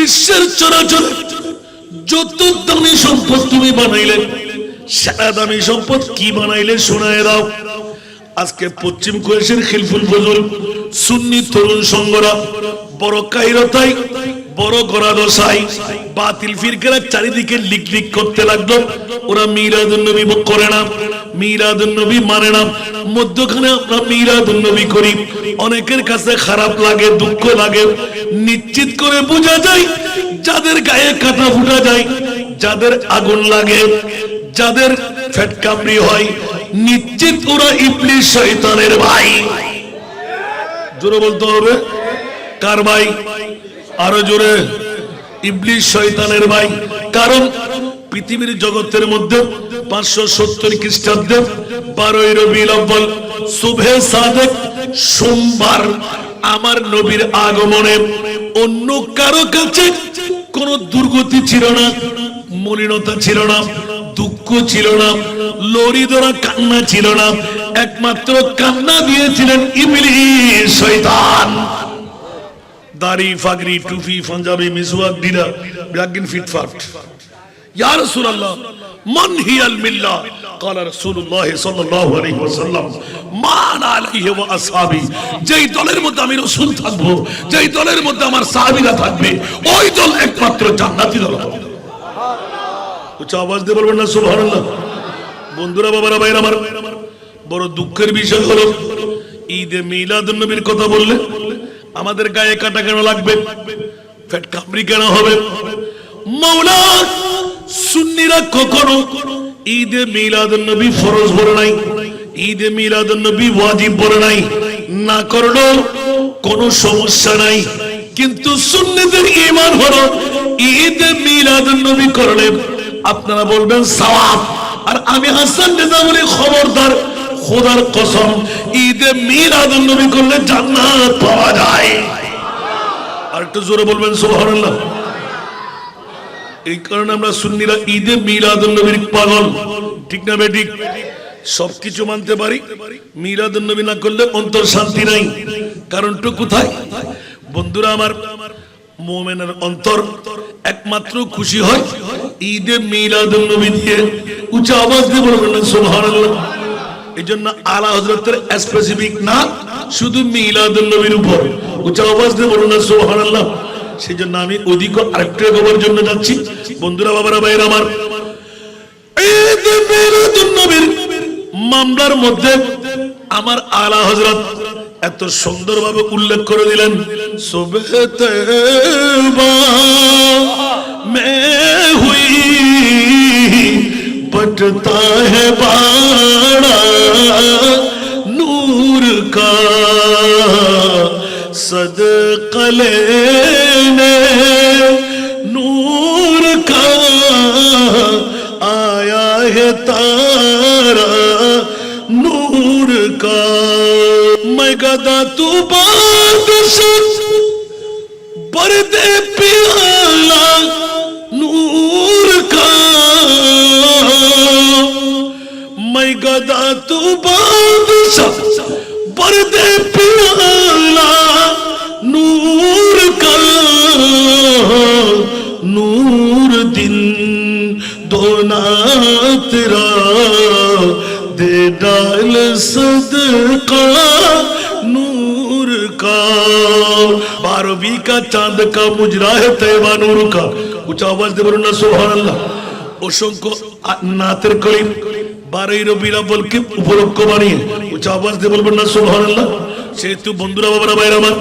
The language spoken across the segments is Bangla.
বিশ্বের চরাচর যত দামি সম্পদ তুমি বানাইলে, সেরা দামি সম্পদ কি বানাইলে শোনায় দাও। আজকে পশ্চিম কোয়েশের খিলফুল ফজল সুন্নি তরুণ সংঘরা বড় কায়রতাই, বড় গরাদশাই, বাতিল ফিরকারা চারিদিকে লিক লিক করতে লাগলো। ওরা মিলাদুন নবী করে না, মিলাদুন নবী মানে না, মধ্যখানে আমরা মিলাদুন নবী করি। অনেকের কাছে খারাপ লাগে, দুঃখ লাগে। নিশ্চিত করে বোঝা যায় যাদের গায়ে কাটা ফুটা যায়, যাদের আগুন লাগে, যাদের ফেট কামড়ি হয়, নিশ্চিত ওরা ইবলিস শয়তানের ভাই। জোরে বলতে হবে, কার ভাই? আরো জোরে, ইবলিস শয়তানের ভাই। কারণ পৃথিবীর জগতের মধ্যে 570 খ্রিস্টাব্দে 12 রবিউল আউয়াল সুবহে সাদেক সোমবার আমার নবীর আগমনে অন্য কারো কাছে কোন দুর্গতি ছিল না, মলিনতা ছিল না, দুঃখ ছিল না, লড়ি ধরা কান্না ছিল না। একমাত্র কান্না দিয়েছিলেন ইবলিস শয়তান। দাড়ি, ফাগরি, টুপি, পাঞ্জাবি, মিসওয়াক, ডিলা, ব্যাগিন ফিটফাট। ইয়া রাসূলুল্লাহ, মান হিয়াল মিল্লাহ? قال رسول الله صلى الله عليه وسلم ما انا عليه واصحابي। যেই দলের মধ্যে আমি রাসূল থাকবো, যেই দলের মধ্যে আমার সাহাবীরা থাকবে, ওই দল একমাত্র জান্নাতি দল হবে। উচ্চ আওয়াজ দিয়ে বলবেন না সুবহানাল্লাহ। বন্ধুরা, বাবারা, ভাইরা আমার, বড় দুঃখের বিষয় হলো ঈদে মিলাদুন নবীর কথা বললে আমাদের গায়ে কাটা কেন লাগবে, ফেট কামড়ি কেন হবে? মাওলা সুন্নিরা কখনো ঈদে মিলাদুন নবী ফরজ বলে নাই, ঈদে মিলাদুন নবী ওয়াজিব বলে নাই। না করলো কোনো সমস্যা নাই, কিন্তু সুন্নিদের ঈমান হলো ঈদে মিলাদুন নবী করলে আপনারা বলবেন সওয়াব। আর আমি হাসান রেজা বলি, খবরদার, খোদার কসম, ঈদে মিলাদুন নবী করলে জান্নাত পাওয়া যায়। আর একটু জোরে বলবেন সুবহানাল্লাহ। এই কারণে আমরা সুন্নিরা ঈদে মিলাদুন নবীর পাগল, ঠিক না বেঠিক? সবকিছু মানতে পারি, মিলাদুন নবী না করলে অন্তর শান্তি নাই। কারণটা কোথায়? বন্ধুরা আমার, মুমিনের অন্তর একমাত্র খুশি হয় ঈদে মিলাদুন নবী দিয়ে। উচ্চ আওয়াজ দিয়ে বলবেন না সুবহানাল্লাহ। এই জন্য আলা হযরতের স্পেসিফিক না, শুধু মিলাদুন নবীর উপর। উচ্চ আওয়াজ দিয়ে বলুন না সুবহানাল্লাহ। সেই জন্য আমি অধিক আরেকটু খবরের জন্য যাচ্ছি। বন্ধুরা, বাবারা, ভাইরা আমার, ঈদে মিলাদুন নবীর মামলার মধ্যে আমার আলা হযরত এত সুন্দরভাবে উল্লেখ করে দিলেন, সুবহে তওবা মে হুই बटता है बाड़ा नूर का सदका लेने, नूर का आया है तारा नूर का। मैं गदा तू बादशाह बरदे प्याला नूर का, मैं गदा तू बादशाह बरदे प्याला नूर का, नूर दिन दोना तेरा दे डाल सदका नूर का। 12वीं का चांद का मुजरा है तैबा नूर का। उच्च आवाज दे बोलना सुबहानाल्लाह। অসংখ্য নাতের কলিম 12 রবিউল আউয়ালকে উপলক্ষ বানিয়ে উচ্চ আওয়াজ দিয়ে বলবেন না সুবহানাল্লাহ। সেহেতু বন্ধুরা, বাবারা, ভাইরা আমার,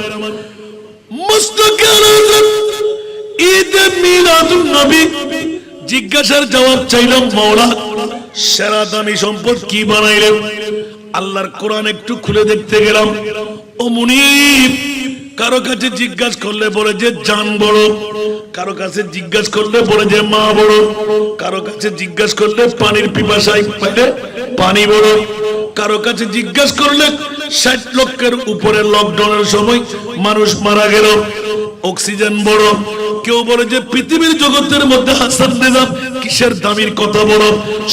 মুস্তাকিল ঈদে মিলাদুন নবী জিজ্ঞাসার জবাব চাইলাম, মাওলা সেরা দামি সম্পদ কি বানাইলেন? আল্লাহর কোরআন একটু খুলে দেখতে গেলাম। ও মুনিব, কারো কাছে জিজ্ঞাসা করলে বলে যে জান বড়, কারো কাছে জিজ্ঞাসা করলে বলে যে মা বড়, কারো কাছে জিজ্ঞাসা করলে পানির পিপাসায় পাইলে পানি বড়, কারো কাছে জিজ্ঞাসা করলে 60 লক্ষের উপরে লকডাউনের সময় মানুষ মারা গেল, অক্সিজেন বড়। কেউ বলে যে পৃথিবীর জগতের মধ্যে হাসান রেজা কিসের দামির কথা বড়,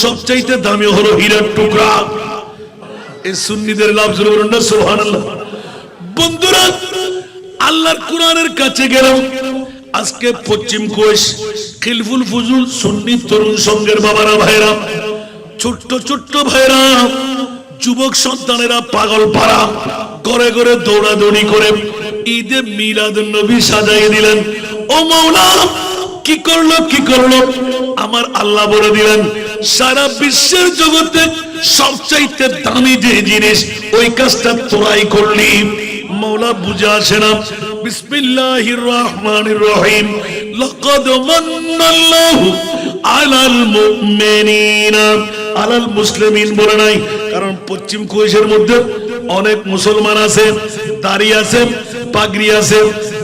সবচাইতে দামি হলো হীরার টুকরা। এই সুন্নিদের লাভ জোরে বলুন না সুবহানাল্লাহ। বন্ধুরা, আল্লাহর কোরআনের কাছে গেলাম, আজকে পশ্চিম কোষ খিলফুল ফুজুল সুন্নি তরুণ সংঘের বাবারা ভাইরা, ছোট্ট ছোট্ট ভাইরা, যুবক সন্তানেরা পাগল পাড়া ঘরে ঘরে দৌড়াদৌড়ি করে ঈদে মিলাদুন নবী সাজাই দিলেন। ও মাওলা, কি করলো কি করলো? আমার আল্লাহ বলে দিলেন, সারা বিশ্বের জগতে সবচাইতে দামি যে জিনিস, ওই কাজটা তোরাই করলি। মাওলা বুঝে আসে না। বিসমিল্লাহির রহমানির রহিম। লাকাদ মান্নাল্লাহু আলাল মুমিনিনা, আলাল মুসলিমিন বলে নাই, কারণ পশ্চিম কোষের মধ্যে অনেক মুসলমান আছে, দাড়ি আছে, পাগড়ি আছে,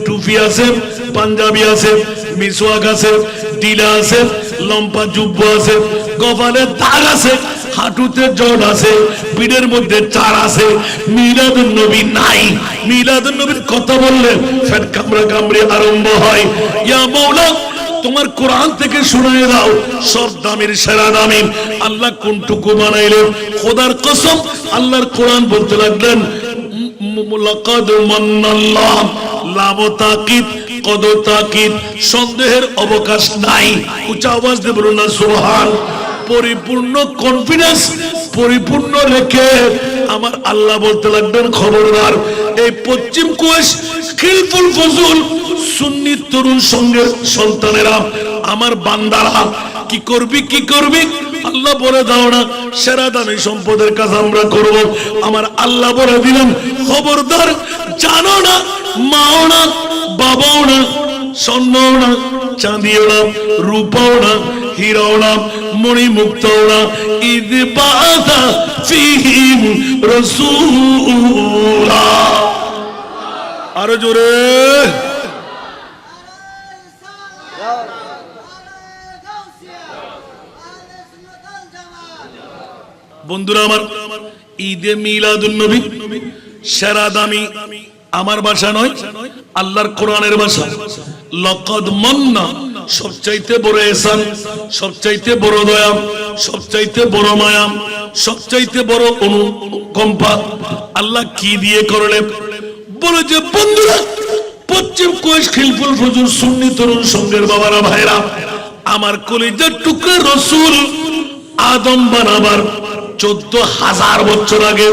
টুপি আছে, পাঞ্জাবি আছে, মিসওয়াক আছে, ডিলা আছে, লম্বা জুব্ব আছে, কপালে দাগ আছে, হাঁটুতে জট আছে, পিঠের মধ্যে চার আছে। মিলাদুন নবী নাই। মিলাদুন নবীর কথা বললে ফের কামড়া কামড়ি আরম্ভ হয়। ইয়া মাওলা, তোমার কোরআন থেকে শুনিয়ে দাও, সব দামের সেরা দামি আল্লাহ কোনটুকু বানাইলেন। খোদার কসম, আল্লাহর কোরআন বলতে লাগলেন, লাকাদ মান্নাল্লাহ, লাম তাকিদ, কদ তাকিদ, সন্দেহের অবকাশ নাই। উচ্চ আওয়াজ দিয়ে বলুন না সুবহান। পরিপূর্ণ কনফিডেন্স, পরিপূর্ণ রেখে আমার আল্লাহ বলতে লাগবেন, খবরদার এই পশ্চিম কোষ খিলফুল ফজল সুন্নি তরুণ সংঘের সন্তানেরা, আমার বান্দারা, কি করবি কি করবি? আল্লাহ বলে দাও না, সেরা দামি সম্পদের কাজ আমরা করব। আমার আল্লাহ বলে দিলেন, খবরদার, জানো না, মাও না, বাবাও না, স্বর্ণও না, চাঁদিও না, রূপাও না, হীরাও না, মণিমুক্তও না, ঈদ বাদা ফিহিম রাসূলা। আরো জোরে। বন্ধুরা আমার, ঈদে মিলাদুন নবী সেরা দামি আমার ভাষা নয়, আল্লাহর কোরআনের ভাষা। লাকাদ মান্না, সবচাইতে বড় ihsan, সবচাইতে বড় দয়া, সবচাইতে বড় মায়া, সবচাইতে বড় অনুকম্পা আল্লাহ কি দিয়ে করলেন? বলে যে বন্ধুরা, পশ্চিম কোষ খিলফুল ফজল সুন্নি তরুণ সংঘের বাবারা ভাইরা, আমার কলিজার টুকরা রাসূল আদম বানাবার 14,000 বছর আগে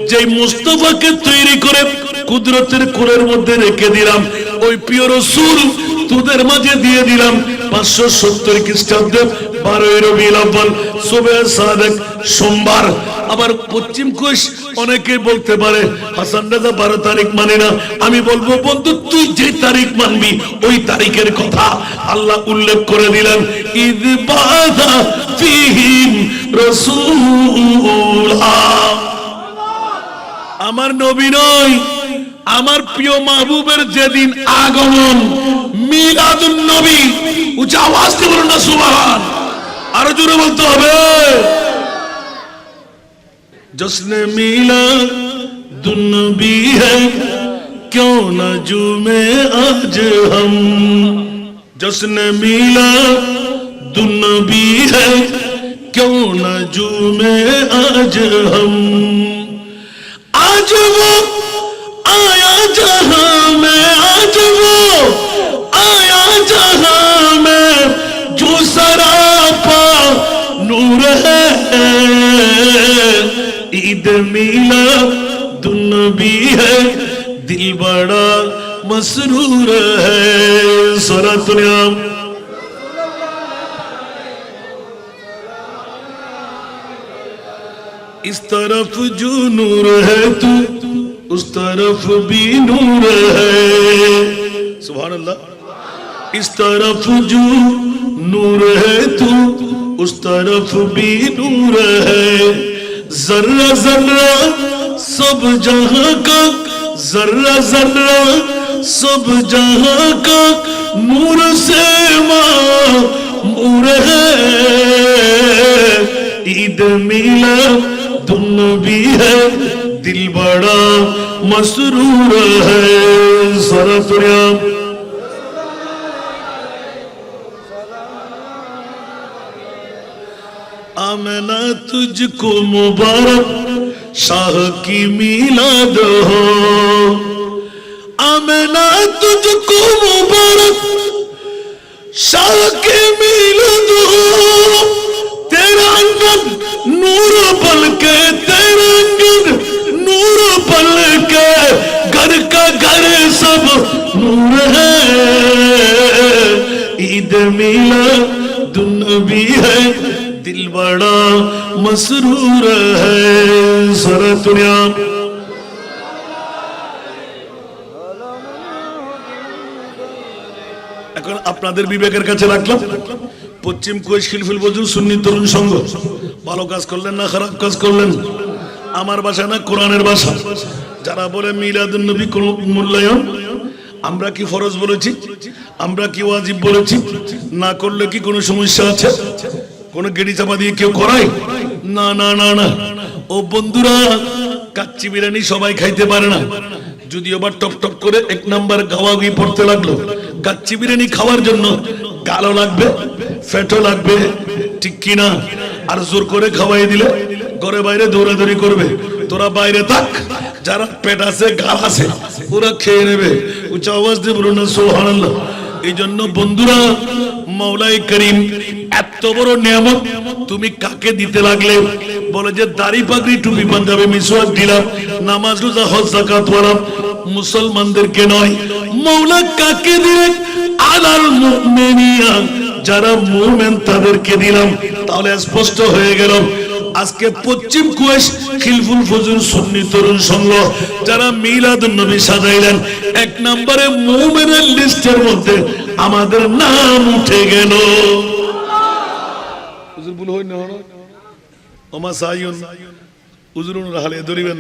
যে মুস্তাফাকে তৈরি করে কুদরতের কোলের মধ্যে রেখে দিলাম, ওই প্রিয় রাসূল তোদের মাঝে দিয়ে দিলাম 570 খ্রিস্টাব্দে 12 রবিউল আউয়াল সুবহে সাদেক সোমবার। আবার পশ্চিম কোষ অনেকে বলতে পারে, হাসান রাজা 12 তারিখ মানে না। আমি বলবো, বন্ধু, তুই যে তারিখ মানবি ওই তারিখের কথা আল্লাহ উল্লেখ করে দিলেন। ঈদ বাদা ফিহিম রাসূলা, আমার নবী নয়, আমার প্রিয় মাহবুবের যেদিন আগমন, মিলাদুন নবী। উচ্চ আওয়াজ দিয়ে বলুন না সুবহান। আরো জোরে বলতে হবে। জশ্নে মিলাদুন নবী হ্যায়, क्यों न झूमे आज हम, जश्न मिलादुन नबी है, क्यों न झूमे आज हम। आज वो आया जहां में, आज वो आया जहां में, जो सरापा नूर है। ईद मिलादुन नबी है, दिल बड़ा मसरूर है। सूरतुल नाम। इस तरफ जो नूर है तू, उस तरफ भी नूर है। सुभान अल्लाह। इस तरफ जो नूर है तू, उस तरफ भी नूर है। जर्रा जर्रा सब जहां का, जर्रा जर्रा सब जहां का नूर से मामूर है। ईद मिलादुन नबी है, दिल बड़ा मसरूर है। सूरतुल नाम। आमना तुझको मुबारक, शाह की मिलाद हो। आमना तुझको मुबारक, नूर है, ईद मिलादुन्नबी है, दिल बड़ा मसरूर है। सारा दुनिया এখন আপনাদের বিবেকের কাছে রাখলাম। পশ্চিম কুয়েস খিলফুল ফজল সুন্নি তরুণ সংঘ ভালো কাজ করলেন না খারাপ কাজ করলেন? আমার ভাষা না কোরআনের ভাষা। যারা বলে মিলাদুন নবী কোন মূল্যায়ন, আমরা কি ফরজ বলেছি? আমরা কি ওয়াজিব বলেছি? না করলে কি কোনো সমস্যা আছে? কোন গেড়ি চাপা দিয়ে কেউ করায়? না না না না। ও বন্ধুরা, কাচ্চি বিরিয়ানি সবাই খাইতে পারে না, যদিও বা টপ টপ করে এক নাম্বার গাওয়াগি পড়তে লাগলো। কাচ্চি বিরিয়ানি খাওয়ার জন্য গালও লাগবে, ফ্যাটও লাগবে, ঠিক কিনা? আর জোর করে খাওয়াই দিলে ঘরে বাইরে দৌড়াদৌড়ি করবে। তোরা বাইরে থাক, যারা পেট আছে গাল আছে ওরা খেয়ে নেবে। উচ্চ আওয়াজ দিয়ে বলুন না সুবহানাল্লাহ। এই জন্য বন্ধুরা, মওলাই করিম এত বড় নিয়ামত তুমি কাকে দিতে লাগলে? বলে যে দাড়ি পাগড়ি টুপি পাঞ্জাবি মিসওয়াক দিলাম, নামাজ রোজা হজ যাকাত ওয়ালাম, মুসলমানদেরকে নয়। মওলা কাকে দিলেন? আলাল মুমিনিনা, যারা মুমিন তাদেরকে দিলাম। তাহলে স্পষ্ট হয়ে গেল, আজকে পশ্চিম কুয়েস খিলফুল ফজল সুন্নি তরুণ সংঘ যারা মিলাদুন নবী সাজাইলেন, এক নম্বরে মুমিনের লিস্টের মধ্যে আমাদের নাম উঠে গেল। হুজুর ভুল হই না হলো ওমা সাইয়ুন হুজুরুন রাহালে ধরিবেন।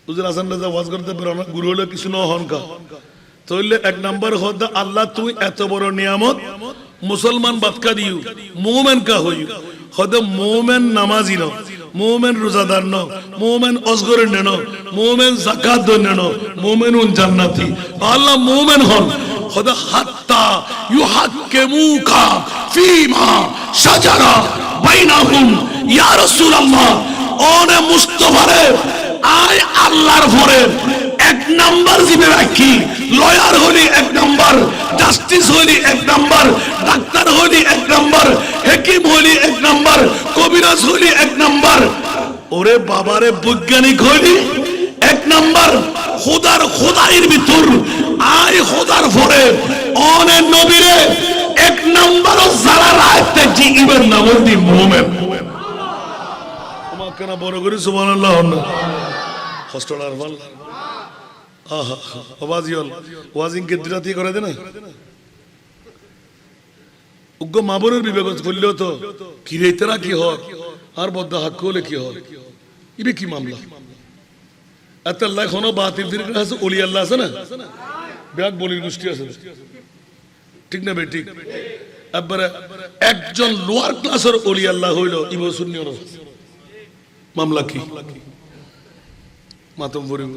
হুজুর হাসান রাজা ওয়াজ করতে পারো না, গুরু হলো কিছু না হনকা। তাহলে এক নম্বর হদা আল্লাহ তুই এত বড় নিয়ামত মুসলমান বাদকা দিও, মুমিন কা হইও। হদা মুমিন নামাজি ন, মুমিন রোজাদার ন, মুমিন অজগর ন, মুমিন যাকাত ন, মুমিনুন জান্নাতি। আল্লাহ মুমিন হন। হদা হাত্তা ইউহাক্কিমুকা ফীমা শাজারা বাইনাহুম ইয়া রাসূলুল্লাহ। ওনে মুস্তাফারে আয় আল্লাহর পরে এক নাম্বার জিবে রাখি। লয়ার হলি এক নাম্বার, জাস্টিস হলি এক নাম্বার, ডাক্তার হলি এক নাম্বার, হাকিম হলি এক নাম্বার, কবিরাজ হলি এক নাম্বার। ওরে বাবারে বৈজ্ঞানিক হলি এক নাম্বার। খোদার খোদাইয়ের ভিতর আয় খোদার পরে অনে নবীরে এক নাম্বার যারা রাখতে জিইবেন নাম দি মুমিন। তোমাকে না বড় করে সুবহানাল্লাহ না হস্টলার বল। আহা ওয়াজিল ওয়াজিং কে দিরাতি করে দে না। উগ্র মাবরের বিবেক করলেও তো কি রে তেরা কি হয় আর বদ্ধ হাক হলে কি হয়? ইবে কি মামলা? এত আল্লাহ কোনো বাতিল দিন আছে, ওলি আল্লাহ আছে না, ব্যাগ বলির গোষ্ঠী আছে, ঠিক না বে? ঠিক। একবারে একজন লোয়ার ক্লাসের ওলি আল্লাহ হইল ইব শূন্য মামলা কি? মাতম পড়িব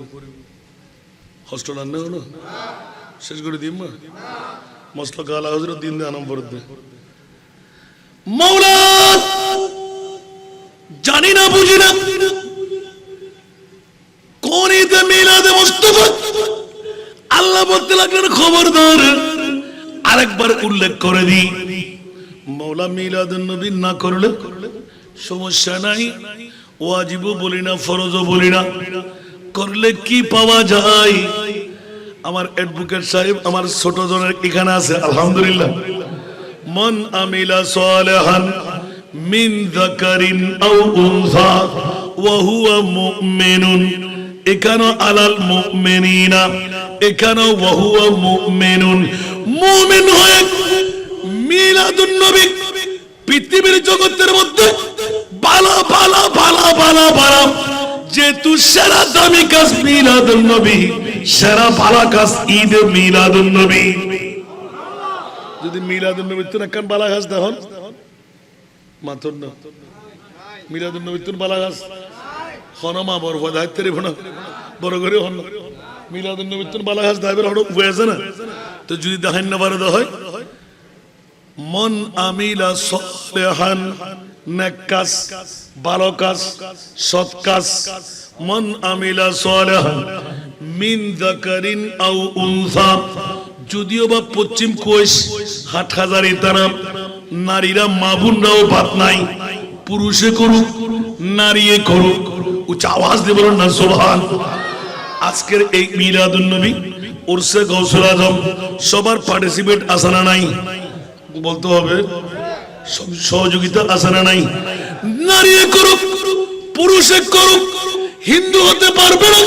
হস্টেল আনলে হলো শেষ করে দিম মশলা গালা হজর দিন দে আনম পড়তে। মওলা জানি না বুঝি না কোন ঈদে মিলাদে মুস্তাফা আল্লাহ বলতে লাগলেন খবরদার আরেকবার উল্লেখ করে দি। মওলা মিলাদুন নবী না করলে সমস্যা নাই, ওয়াজিবও বলি না ফরজও বলি না, করলে কি পাওয়া যায়? আমার অ্যাডভোকেট সাহেব আমার ছোট জনের এখানে আছে আলহামদুলিল্লাহ। মান আমিলা সালিহান মিন যাকারিন আও উনসা ওয়া হুয়া মুমিনুন, এখানে আলাল মুমিনিনা, এখানে ওয়া হুয়া মুমিনুন। মুমিন হয়ে মিলাদুন নবী পৃথিবীর জগতের মধ্যে বালা বালা বালা বালা বালা যেহেতু সেরা দামি কাজ মিলাদুন নবী, সেরা ভালো কাজ ঈদ মিলাদুন নবী। যদি মিলাদুন নবী তো একখান বালা কাজ দেখুন মাতন না, মিলাদুন নবী তো বালা কাজ হনমা বড় দায়িত্ব রেব না, বড় করে হন মিলাদুন নবী তো বালা কাজ দায়িত্ব হন উপায় আছে না। তো যদি দেখেন না পারে তো হয় মন আমিলা সালিহান, নেক কাজ, ভালো কাজ, সৎ কাজ। মন আমিলা সালিহান মিন যাকারিন আও উনসা, যদিও বা পশ্চিম কোয়েস হাটহাজারি তারা নারীরা মা বোনরাও বাদ নাই, পুরুষে করুক নারীয়ে করুক, উচ্চ আওয়াজ দিয়ে বলুন না সুবহান। আজকের এই মিলাদুন নবী উরসে গৌসুল আজম সবার পার্টিসিপেট আছে না নাই বলতে হবে, সহযোগিতা আছে না নাই? নারী করুক পুরুষে করুক, হিন্দু হতে পারবে না,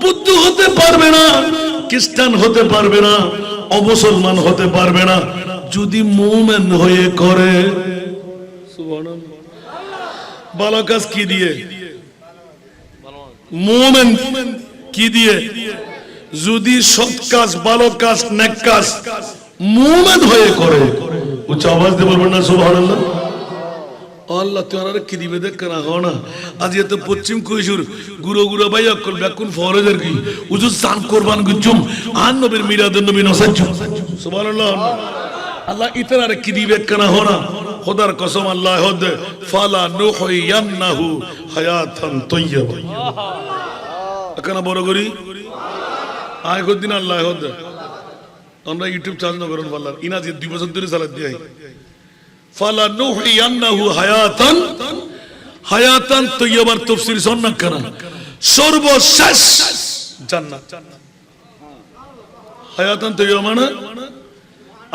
বুদ্ধ হতে পারবে না, খ্রিস্টান হতে পারবে না, অমুসলমান হতে পারবে না, যদি মুমিন হয়ে করে। সুবহানাল্লাহ। ভালো কাজ কি দিয়ে? মুমিন কি দিয়ে? যদি সৎ কাজ, ভালো কাজ, নেক কাজ মুমিন হয়ে করে। উচ্চ আওয়াজ দিয়ে বলবেন না সুবহানাল্লাহ। আল্লাহ তোরা কি দিবে দেখ না হো না। আজ এত পশ্চিম কৈশোর গুরু গুরু ভাই অকল ব্যাকুন ফরজের কি উজু সান কোরবান গুজুম আন নবীর মিলাদুন নবী নসাজু সুবহানাল্লাহ। আল্লাহ ইতরারে কি দিবে কেন হো না। খোদার কসম আল্লাহ হদ ফালা নুহইয়ান্নাহু হায়াতান তাইয়্যিবা। কেন বড় করি আয় কদিন আল্লাহ হদ আমরা ইউটিউব চ্যানেল করুন আল্লাহ ইনাজি 2 বছর ধরে চালাত দিই। ফালা নুহইয়ান্নাহু হায়াতান, হায়াতান তাইয়্যিবার তাফসীর শুননা কেন? সর্বশেষ জান্নাত। হায়াতান তাইয়্যিবা মানে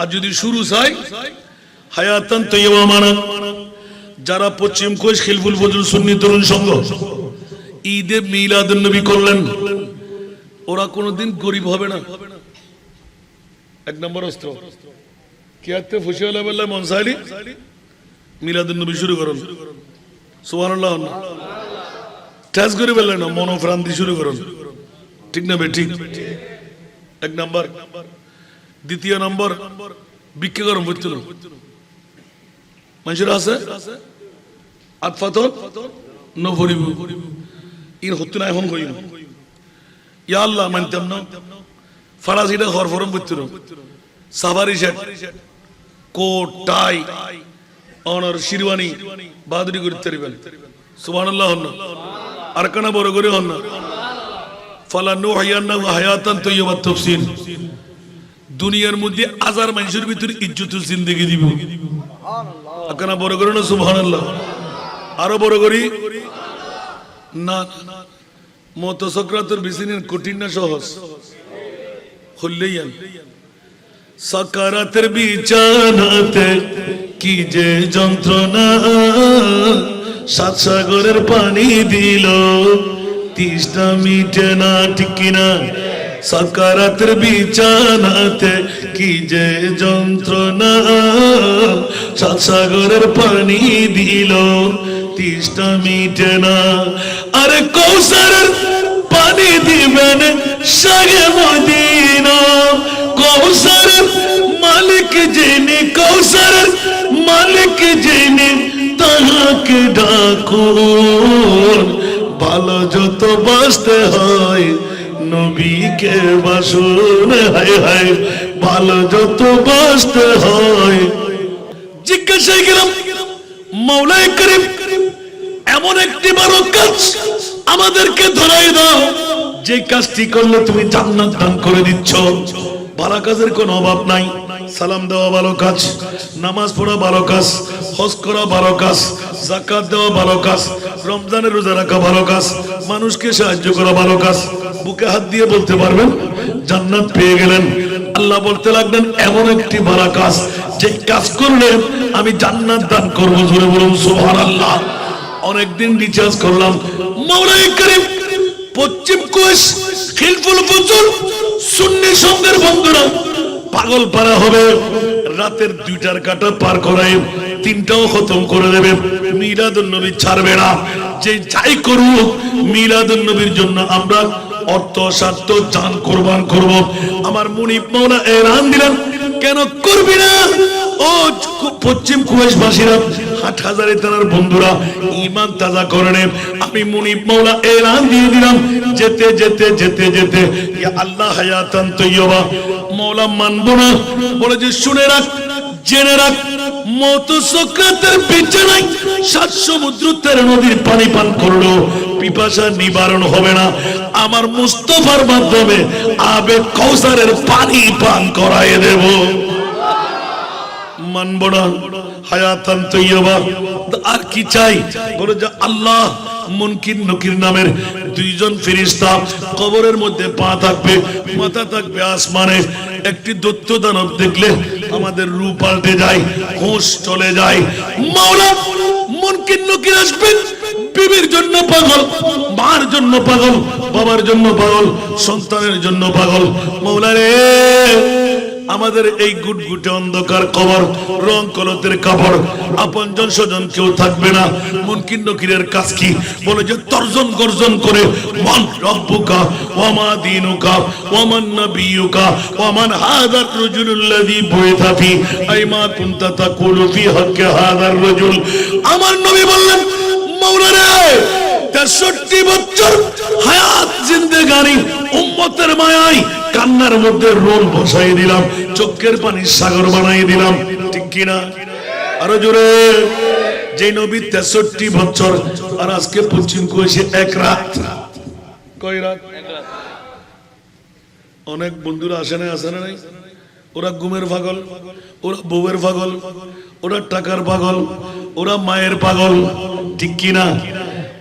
আর যদি শুরু চাই হায়াতান তাইয়্যিবা মানে যারা পশ্চিম কোষ খিলফুল ফজল সুন্নি তরুণ সংঘ ঈদে মিলাদুন নবী করলেন, ওরা কোনোদিন গরিব হবে না। এক নম্বর অস্ত্র কি আতে ফুশিয়ালা বললে মনসাইলি মিলাদুন নবী শুরু করুন সুবহানাল্লাহ। টাচ করে বললেন না মনোপ্রাণ দিয়ে শুরু করুন, ঠিক না বেঠিক? এক নম্বর। দ্বিতীয় নম্বর ভিক্ষা গরম করতে মানুষের আছে আতফাতন নভরিব ইন হতো না এখন কই ইয়া আল্লাহ মানতাম না ফরাসিটা হরফরম করতে সাভারি সেট কোট টাই অনর শিরওয়ানি বাদরি করতে পারবেন সুবহানাল্লাহ। হন আর কানা বড় করে হন না ফালা নুহইয়ান্নাহু হায়াতান তাইয়্যিবা তাফসীর দুনিয়ার মধ্যে হাজার মানুষের ভিতরে ইজ্জতের জিন্দেগি দিব। আপনারা বড় করে না সুবহানাল্লাহ। আরো বড় করি না মত সক্রাতের বিছিনেন কঠিন না সহজ? হলেই সাকারাতের বিছানাতে কি যে যন্ত্রণা, সাত সাগরের পানি দিল তৃষ্ণা মিটে না, ঠিক কিনা? সাকারাতের বিছানাতে কি যে যন্ত্রণা, সাত সাগরের পানি দিল তৃষ্ণা মিটে না। আরে কৌসারের পানি দিবেন শাহে মদিনা, কৌসারের মালিক যিনি, কৌসারের মালিক যিনি তাহাকে ডাকুন। ভালো যত বাঁচতে হয় নবীকে বাসুন, হায় হায় ভালো যত বাঁচতে হয়। জিজ্ঞাসা গেলাম মাওলাই করিম এমন একটি বড় কাজ আমাদেরকে ধরাই দাও যে কাজটি করলে তুমি জান্নাত দান করে দিচ্ছ। ভালো কাজের কোনো অভাব নাই। সালাম দেওয়া ভালো কাজ, নামাজ পড়া ভালো কাজ, হজ করা ভালো কাজ, যাকাত দেওয়া ভালো কাজ, রমজানের রোজা রাখা ভালো কাজ, মানুষকে সাহায্য করা ভালো কাজ। বুকে হাত দিয়ে বলতে পারবেন জান্নাত পেয়ে গেলেন। আল্লাহ বলতে লাগলেন এমন একটি ভালো কাজ যে কাজ করলে আমি জান্নাত দান করবো। জোরে বলুন সুবহানাল্লাহ। অনেকদিন রিচার্জ করলাম মাওলাই করিম পশ্চিম কোষ খিলফুল ফজল সুন্নি সংঘের বন্ধুরা পাগল পারা হবে। রাতের 2টার কাটা পার করায় 3টাও খতম করে দেবে। মিলাদুন নবী ছাড়বে না। যে যাই করুক মিলাদুন নবীর জন্য আমরা অর্থ স্বার্থ জান কোরবান করব। আমার মুনিব মাওলা এলান দিলেন কেন করবি না? ও পশ্চিম কুয়েশবাসীরা হাটহাজারী থানার বন্ধুরা ঈমান তাজা করে নে। আমি মুনিব মাওলা এলান দিয়ে দিলাম যেতে যেতে যেতে যেতে ইয়া আল্লাহ হায়াতান তাইয়্যিবা। মাওলা মানব না বলে যে শুনে রাখ জেনে রাখ মত সক্রাতের বিছানায় 7 সমুদ্র 13 নদীর পানি পান করলো পিপাসা নিবারণ হবে না। আমার মুস্তাফার মাধ্যমে আবে কৌসারের পানি পান করায় দেব। মানব না, হায়াতান তাইয়্যিবা। আর কি চাই? বলে যে আল্লাহ মুনকির নকির নামের দুইজন ফেরেশতা কবরের মধ্যে পা থাকবে, মাথা থাকবে আসমানে। একটি দৈত্য দানব দেখলে আমাদের রূপ পাল্টে যায়, হোশ চলে যায়। মাওলা মুনকির নকির আসবেন, বিবির জন্য পাগল, মার জন্য পাগল, বাবার জন্য পাগল, সন্তানের জন্য পাগল। মাওলা রে, আমাদের এই গুটগুটে অন্ধকার কবর, রং কলতের কাপড়, আপনজন স্বজন কেউ থাকবে না। মুনকির নকিরের কাজ কি? বলে যে তর্জন গর্জন করে মান রব্বুকা ওয়া মা দীনুকা ওয়া মান নাবিয়ুকা ওয়া মান হাযার রাজুলুল্লাযী বুইথা ফি আইমা কুনতা তাকুলু ফি হাক্কি হাযার রাজুল। আমার নবী বললেন, মাওলা রে, 63 বছর হায়াত জিন্দেগানি উম্মতের মায়ায় কান্নার মধ্যে রোল বসাই দিলাম, চোখের পানির সাগর বানাই দিলাম, ঠিক কিনা? আরো জোরে। যে নবী 63 বছর, আর আজকে পশ্চিম কোয়েশে এক রাত। কয় রাত? অনেক বন্ধুরা আসে না নাই? ওরা ঘুমের পাগল, ওরা বউয়ের পাগল, ওরা টাকার পাগল, ওরা মায়ের পাগল, ঠিক কিনা?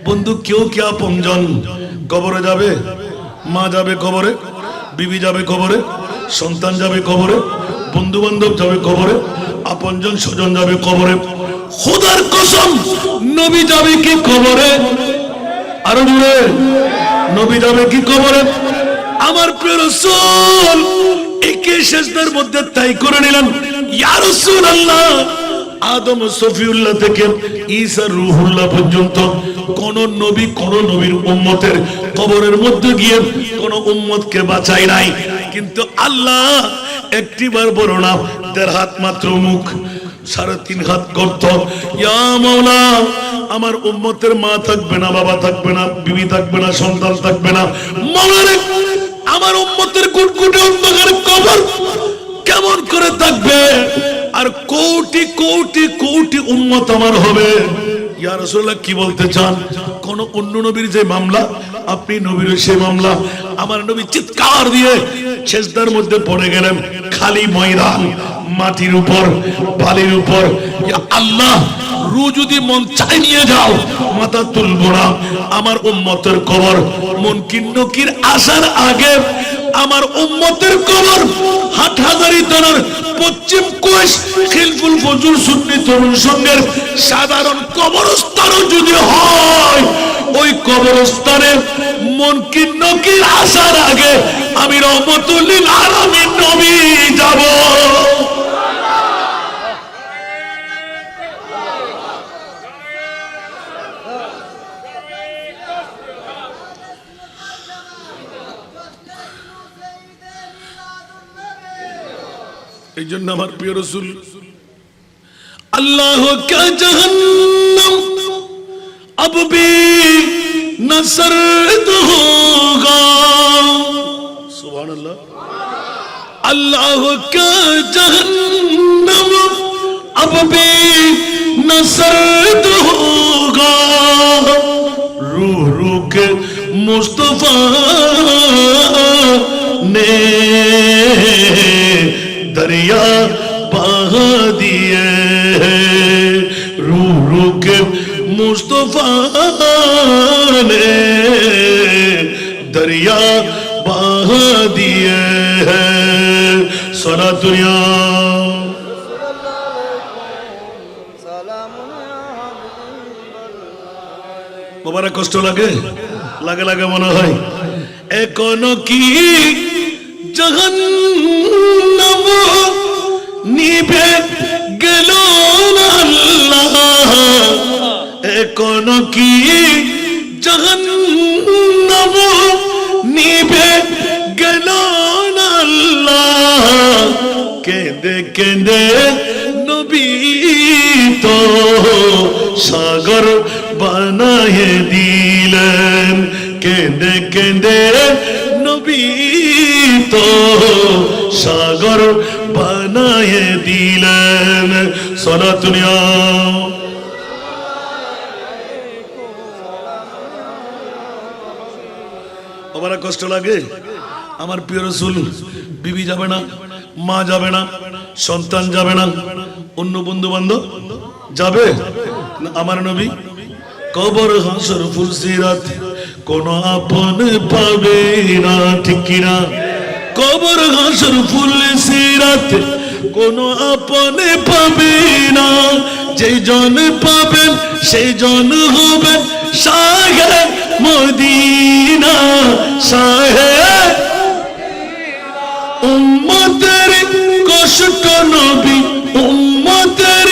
বন্ধু, কেউ কে আপনজন? কবরে যাবে, মা যাবে কবরে, বিবি যাবে কবরে, সন্তান যাবে কবরে, বন্ধু বান্ধব যাবে কবরে, আপনজন স্বজন যাবে কবরে। খোদার কসম, নবী যাবে কি কবরে? আরো জোরে, নবী যাবে কি কবরে? আমার প্রিয় রাসূল একে সেজদার মধ্যে তাই করে নিলেন, ইয়া রাসূলুল্লাহ, আদম সফিউল্লাহ থেকে ঈসা রূহুল্লাহ পর্যন্ত কোন নবী কোন নবীর উম্মতের কবরের মধ্যে গিয়ে কোন উম্মতকে বাঁচায় নাই। কিন্তু আল্লাহ একটিবার বড় না, 1.5 হাত মাত্র মুখ, 3.5 হাত গর্ত। ইয়া মাওলা, আমার উম্মতের মা থাকবে না, বাবা থাকবে না, বিবি থাকবে না, সন্তান থাকবে না। মাওলা রে, আমার উম্মতের কুটকুটে অন্ধকার কবর কেমন করে থাকবে? আর কোটি কোটি কোটি উম্মত আমার হবে। ইয়া রাসূলুল্লাহ, কি বলতে চান? কোন অন্য নবীর যে মামলা, আপনি নবীর সেই মামলা। আমার নবী চিৎকার দিয়ে সেজদার মধ্যে পড়ে গেলেন, খালি ময়দান, মাটির উপর, বালির উপর। ইয়া আল্লাহ, রু যদি মন চাই নিয়ে যাও, মাথা তুলবো না। আমার উম্মতের কবর মুনকির নকির আসার আগে আমার উম্মতের কবর হাটহাজারী থানার পশ্চিম কোয়েশ খিলফুল ফজল সুন্নি তরুণ সংঘের সাধারণ কবরস্থানও যদি হয়, ওই কবরস্থানে মুনকির নকির আসার আগে আমি রহমতুল লিল আলামিন নবী যাব। এই জন্য আমার প্রিয় রাসূল, আল্লাহ কা জাহান্নাম अब भी न सर्द होगा। सुभान अल्लाह। अल्लाह का जहन्नम अब भी न सर्द होगा। रूह रूह के मुस्तफा ने दरिया बहा दिए, रूह रूह के मुस्तफा ने दरिया बहा दिए हैं। सारा दुनिया বাবারা কষ্ট লাগে, লাগে লাগে মনে হয়। এখনো কি জাহান্নাম নিভে গেল না আল্লাহ, এখনো কি জাহান্নাম নিভে গেল না আল্লাহ। কেঁদে কেঁদে নবী তো সাগর বানায়ে দিলেন, কেঁদে কেঁদে নবী তো সাগর বানায়ে দিলেন। সারা দুনিয়া বাবারা কষ্ট লাগে। আমার প্রিয় রাসূল, বিবি যাবে না, মা যাবে না, সন্তান যাবে না, অন্য বন্ধু বান্ধব যাবে না? আমার নবী কবর হাসর ফুলসিরাত কোন আপন পাবে না, ঠিক কিনা? কবর হাসর ফুলসিরাত কোন আপন পাবে না, যেই জন পাবেন সেই জন হবেন শাহে মদিনা, শাহে উম্মতের কষ্ট নবী, উম্মতের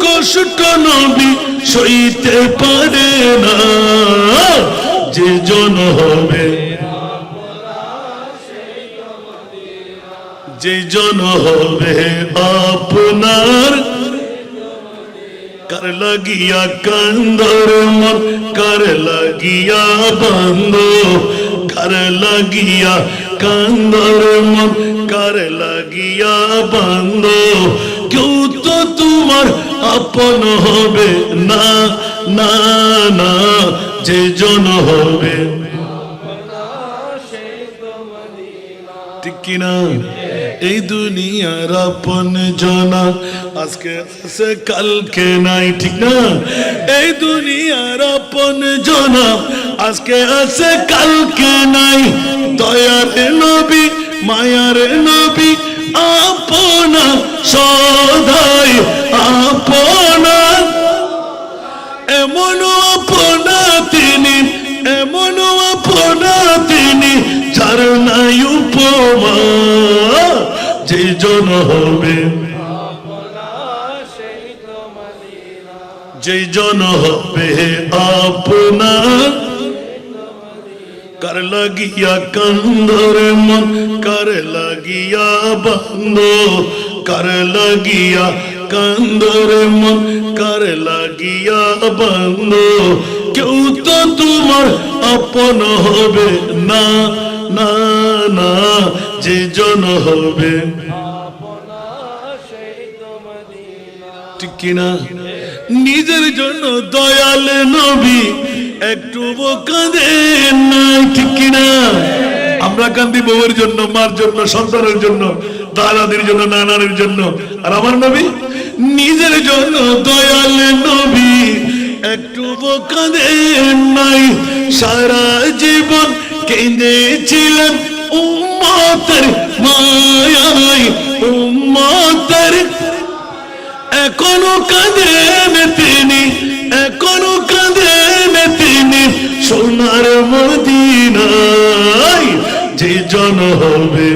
কষ্ট নবী সইতে পারে না, যে জন হবে, যে জন হবে আপনার, কার লাগিয়া কান্দর মন, কার লাগিয়া বান্দ, কার লাগিয়া কান্দর মন, কার লাগিয়া বান্দ, কেউ তো তোমার আপন হবে না, না না, যে জন হবে, ঠিক কিনা? এই দুনিয়ার আপন জনা আজকে আছে কালকে নাই, ঠিক না? এই দুনিয়ার আপন জনা আজকে আছে কালকে নাই, দয়ার নবী মায়ার নবী আপনা সদাই আপনা, এমন আপনা তিনি, এমন আপনা তিনি, যার নাই উপমা, যে জন হবে, যে জন হবে আপনার, কার লাগিয়া কান্দর মন, কার লাগিয়া বান্দ, কার লাগিয়া কান্দর মন, কার লাগিয়া বান্দ, কেউ তো তোমার আপন হবে না, না না, যে জন হবে, ঠিক কিনা? নিজের জন্য দয়াল নবী একটু কাঁদেন নাই, ঠিক কিনা? আমরা কান্দি বউয়ের জন্য, মার জন্য, সন্তানের জন্য, দাদাদের জন্য, নানার জন্য, আর আমার নবী নিজের জন্য দয়াল নবী একটু কাঁদেন নাই, সারা জীবন কেঁদেছিলেন উম্মতের মায়ায়, উম্মতের, এখনো কাঁদেন তিনি, এখনো কাঁদেন তিনি, সোনার মদিনায়, যে জন হবে,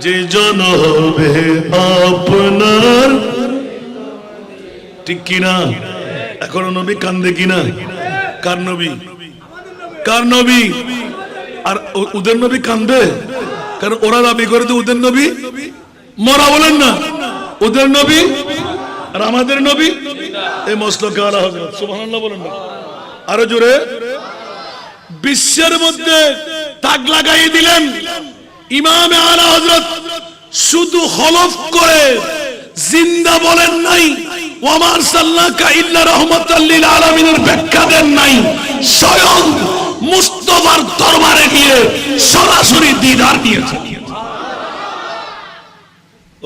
যে জন হবে আপনার, ঠিক কিনা? এখনো নবী কান্দে কিনা? কার নবী? কার নবী? আর ওদের নবী কান্দে, কারণ ওরা দাবি করে তো ওদের নবী মরা, বলেন না? ওদের নবী আর আমাদের নবী এই মসলকে আলা হযরত, সুবহানাল্লাহ বলেন না? আরো জোরে। বিশ্বের মধ্যে তাক লাগাই দিলেন ইমামে আলা হযরত, শুধু হলফ করে জিন্দা বলেন নাই, ওয়া আরসালনাকা ইল্লা রাহমাতাল লিল আলামিনের ব্যাখ্যা দেন নাই, স্বয়ং মুস্তাফার দরবারে গিয়ে সরাসরি দিদার দিয়েছেন।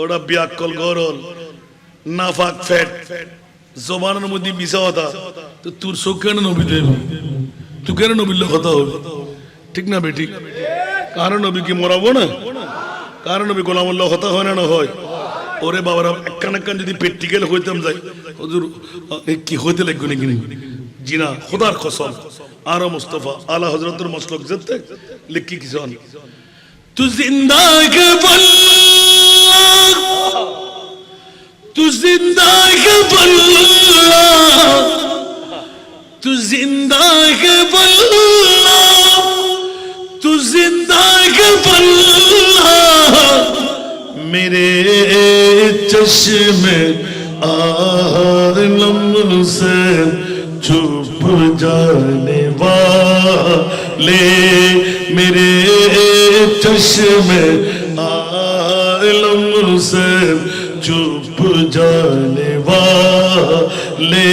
ওরা বিয়াক্কল গরল নাফাক ফেট জবানের মধ্যে মিশা কথা, তো তোর চোখ কেন নবী দেবে? তুই কেন নবীর কথা হবে? ঠিক না বেটি? কারণ নবী কি মরাবো না? কারণ নবী গোলামুল্লাহ কথা হয় না? হয়। ওরে বাবারা একখান একখান যদি প্র্যাকটিক্যাল হইতাম যাই, হুজুর কি হইতে লাগবে নাকি? জি না, খোদার কসম। আর মুস্তাফা আলা হযরতের মসলক যেতে লিখি কিছু তু জিন্দা কে বল্লাহ, তু জিন্দা কে বল্লাহ, তু জিন্দা কে বল্লাহ, তু জিন্দা কে বল্লাহ, मेरे चश्मे आलम से छुप जाने वाले, मेरे चश्मे आलम से छुप जाने वाले,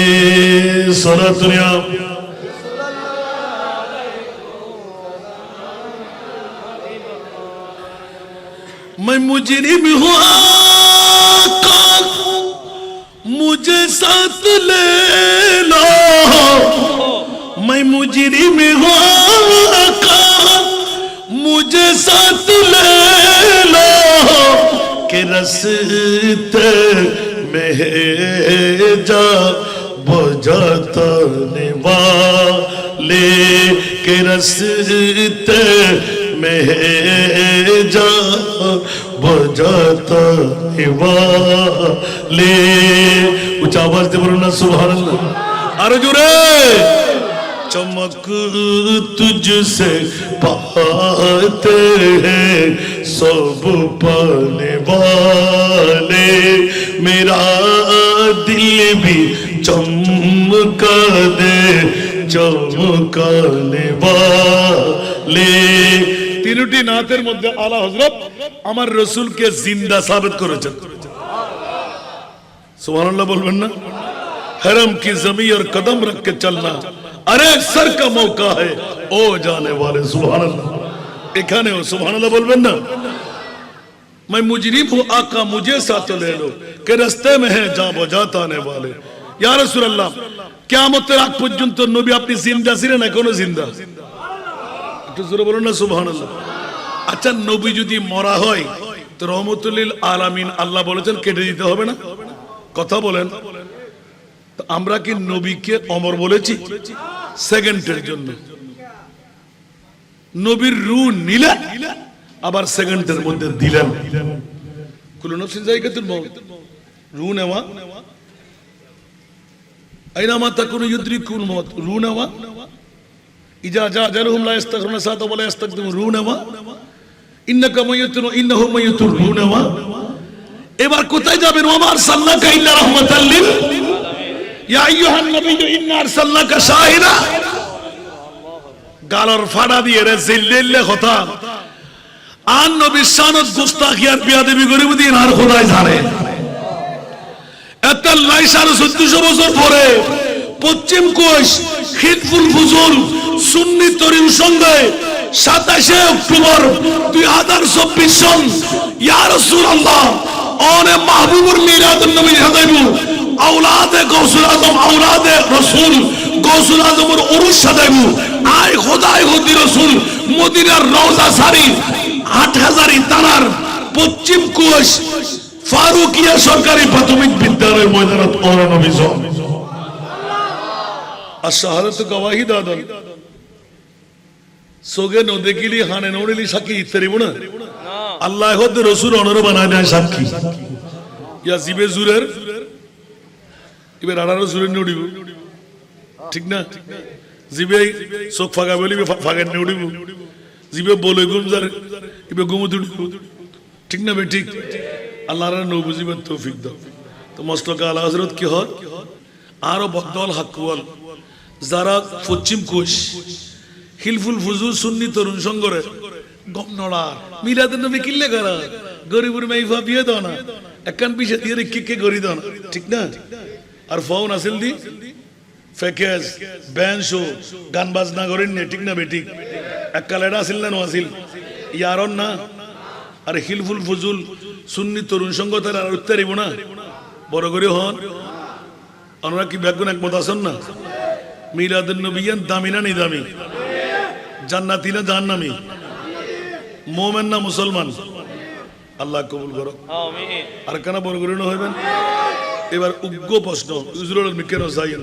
सारा दुनिया मैं मुजरिम हूँ आका मुझे साथ ले लो, मैं मुजरिम हूँ आका मुझे साथ ले लो, कि रस्ते में जा बुझाने वाले, के रस्ते में जा बुझाने वाले। ऊंचा आवाज दे बोलो ना सुभान अल्लाह। अरे जुरे चमक तुझसे पाते हैं सब पाने वाले, मेरा दिल भी चमका दे चमकाने वाले। তিনটি নাতের মধ্যে আলা হযরত আমার রাসূলকে জিন্দা সাবিত করেছেন। সুবহানাল্লাহ বলবেন না? हरम की जमीन और कदम रख के चलना, अरे सर का मौका है ओ जाने वाले। सुभान अल्लाह এখানে ও সুবহানাল্লাহ বলবেন না? मैं मुजरिम हूँ आका मुझे साथ ले लो, के रास्ते में है जा बुझाता आने वाले। या रसूल अल्लाह কিয়ামতের আগ পর্যন্ত নবী আপনি জিন্দা ছিলেন এখনো জিন্দা? একটু জোরে বলুন না সুবহানাল্লাহ। আচ্ছা নবী যদি মরা হয় তো রহমতুল লিল আলামিন আল্লাহ বলেছেন কেটে দিতে হবে না? কথা বলেন। আমরা কি নবীকে অমর বলেছি? সেকেন্ডের জন্য নবীর রূহ নিলেন আবার সেকেন্ডের মধ্যে দিলেন। কুল্লু নাফসিন যায়কাতুল মাউত, রূহ নেওয়া আইনামা তাকুনু ইউদরিকুল মাউত, রূহ নেওয়া ইজা জা আজালুহুম লা ইস্তাখিরুনা সাআতা ওয়া লা ইস্তাকদিমুন, রূহ নেওয়া ইন্নাকা মাইয়িতুন ওয়া ইন্নাহুম মাইয়িতুন, রূহ নেওয়া। এবার কোথায় যাবেন? ওয়া মা আরসালনাকা ইল্লা রাহমাতাল লিল या अय्युहन नबी इन्ना अरसलनाका शाहिदा, গালার ফাড়া দিয়ে রে জিল্লিল্লে কথা আন নবী শানত গুস্তাখি আর বিয়াদবি গরিব দিন আর খোদাই জানে। এত লাই 1450 বছর পরে পশ্চিম কোষ খিলফুল ফুজুল সুন্নি তরিম সঙ্গে 27 অক্টোবর 2024 সন ইয়া রাসূলুল্লাহ ওনে মাহবুবুর মিলাদুন নবী হাদাইবু औलादे गौसुल आजम औलादे रसूल गौसुल आजमर उरुस सादाइबु आय खुदाय खुदी रसूल मदिनार रौजा शरीफ 8000 তানার পশ্চিম কোষ ফারুকিয়া সরকারি প্রাথমিক বিদ্যালয়ের ময়দানত ওরা নবী সুবহানাল্লাহ। আশ-শাহাদাতু গওয়াহি দাদন সোগে ন দেখিলি হানে নড়িলি সাক্ষী ইত্যাদি না আল্লাহ হদ রসুল অনর বানায় দেয় সাক্ষী। ইয়া জিবে জুরের এবার 18 জুরে নড়িব, ঠিক না? জিবে চোখ ফাঁকা বলিবে ফাঁকা নড়িব, জিবে বলে গুমজার এবার গুমু দুড়িব, ঠিক না? ঠিক আল্লাহর নৌ বুঝিবার তৌফিক দাও। তো মস্তকা আলা হযরত কি হয় আরো বদল হাকুয়াল যারা পশ্চিম কোষ হিলফুল ফুজুল সুন্নি তরুণ সংঘরে গম নড়া মিলাদুন নবী কিল্লে করা গরিবুর মাইফা বিয়ে দাও না একখান পিছে দিয়ে কে গরি দাও না, ঠিক না? আর ফোন আসিল দি ফেকেজ ব্যান্ড শো গান বাজনা করেন নে, ঠিক না বেঠিক? এককাল এটা আসিল না আসিল ইয়ারন না। আর হিলফুল ফুজুল সুন্নি তরুণ সংঘ তারা আর উত্তরিব না বড় করে হন। আমরা কি ব্যাগুন একমত আসন না? মিলাদুন নবিয়ান দামি না নিদামি? জান্নাতি না জাহান্নামী? মোমেন না মুসলমান? আল্লাহ কবুল করো আমিন। আর কেন বড় করে হইবেন? এবার উগ্র প্রশ্ন হুজুরের মিকেন যাইন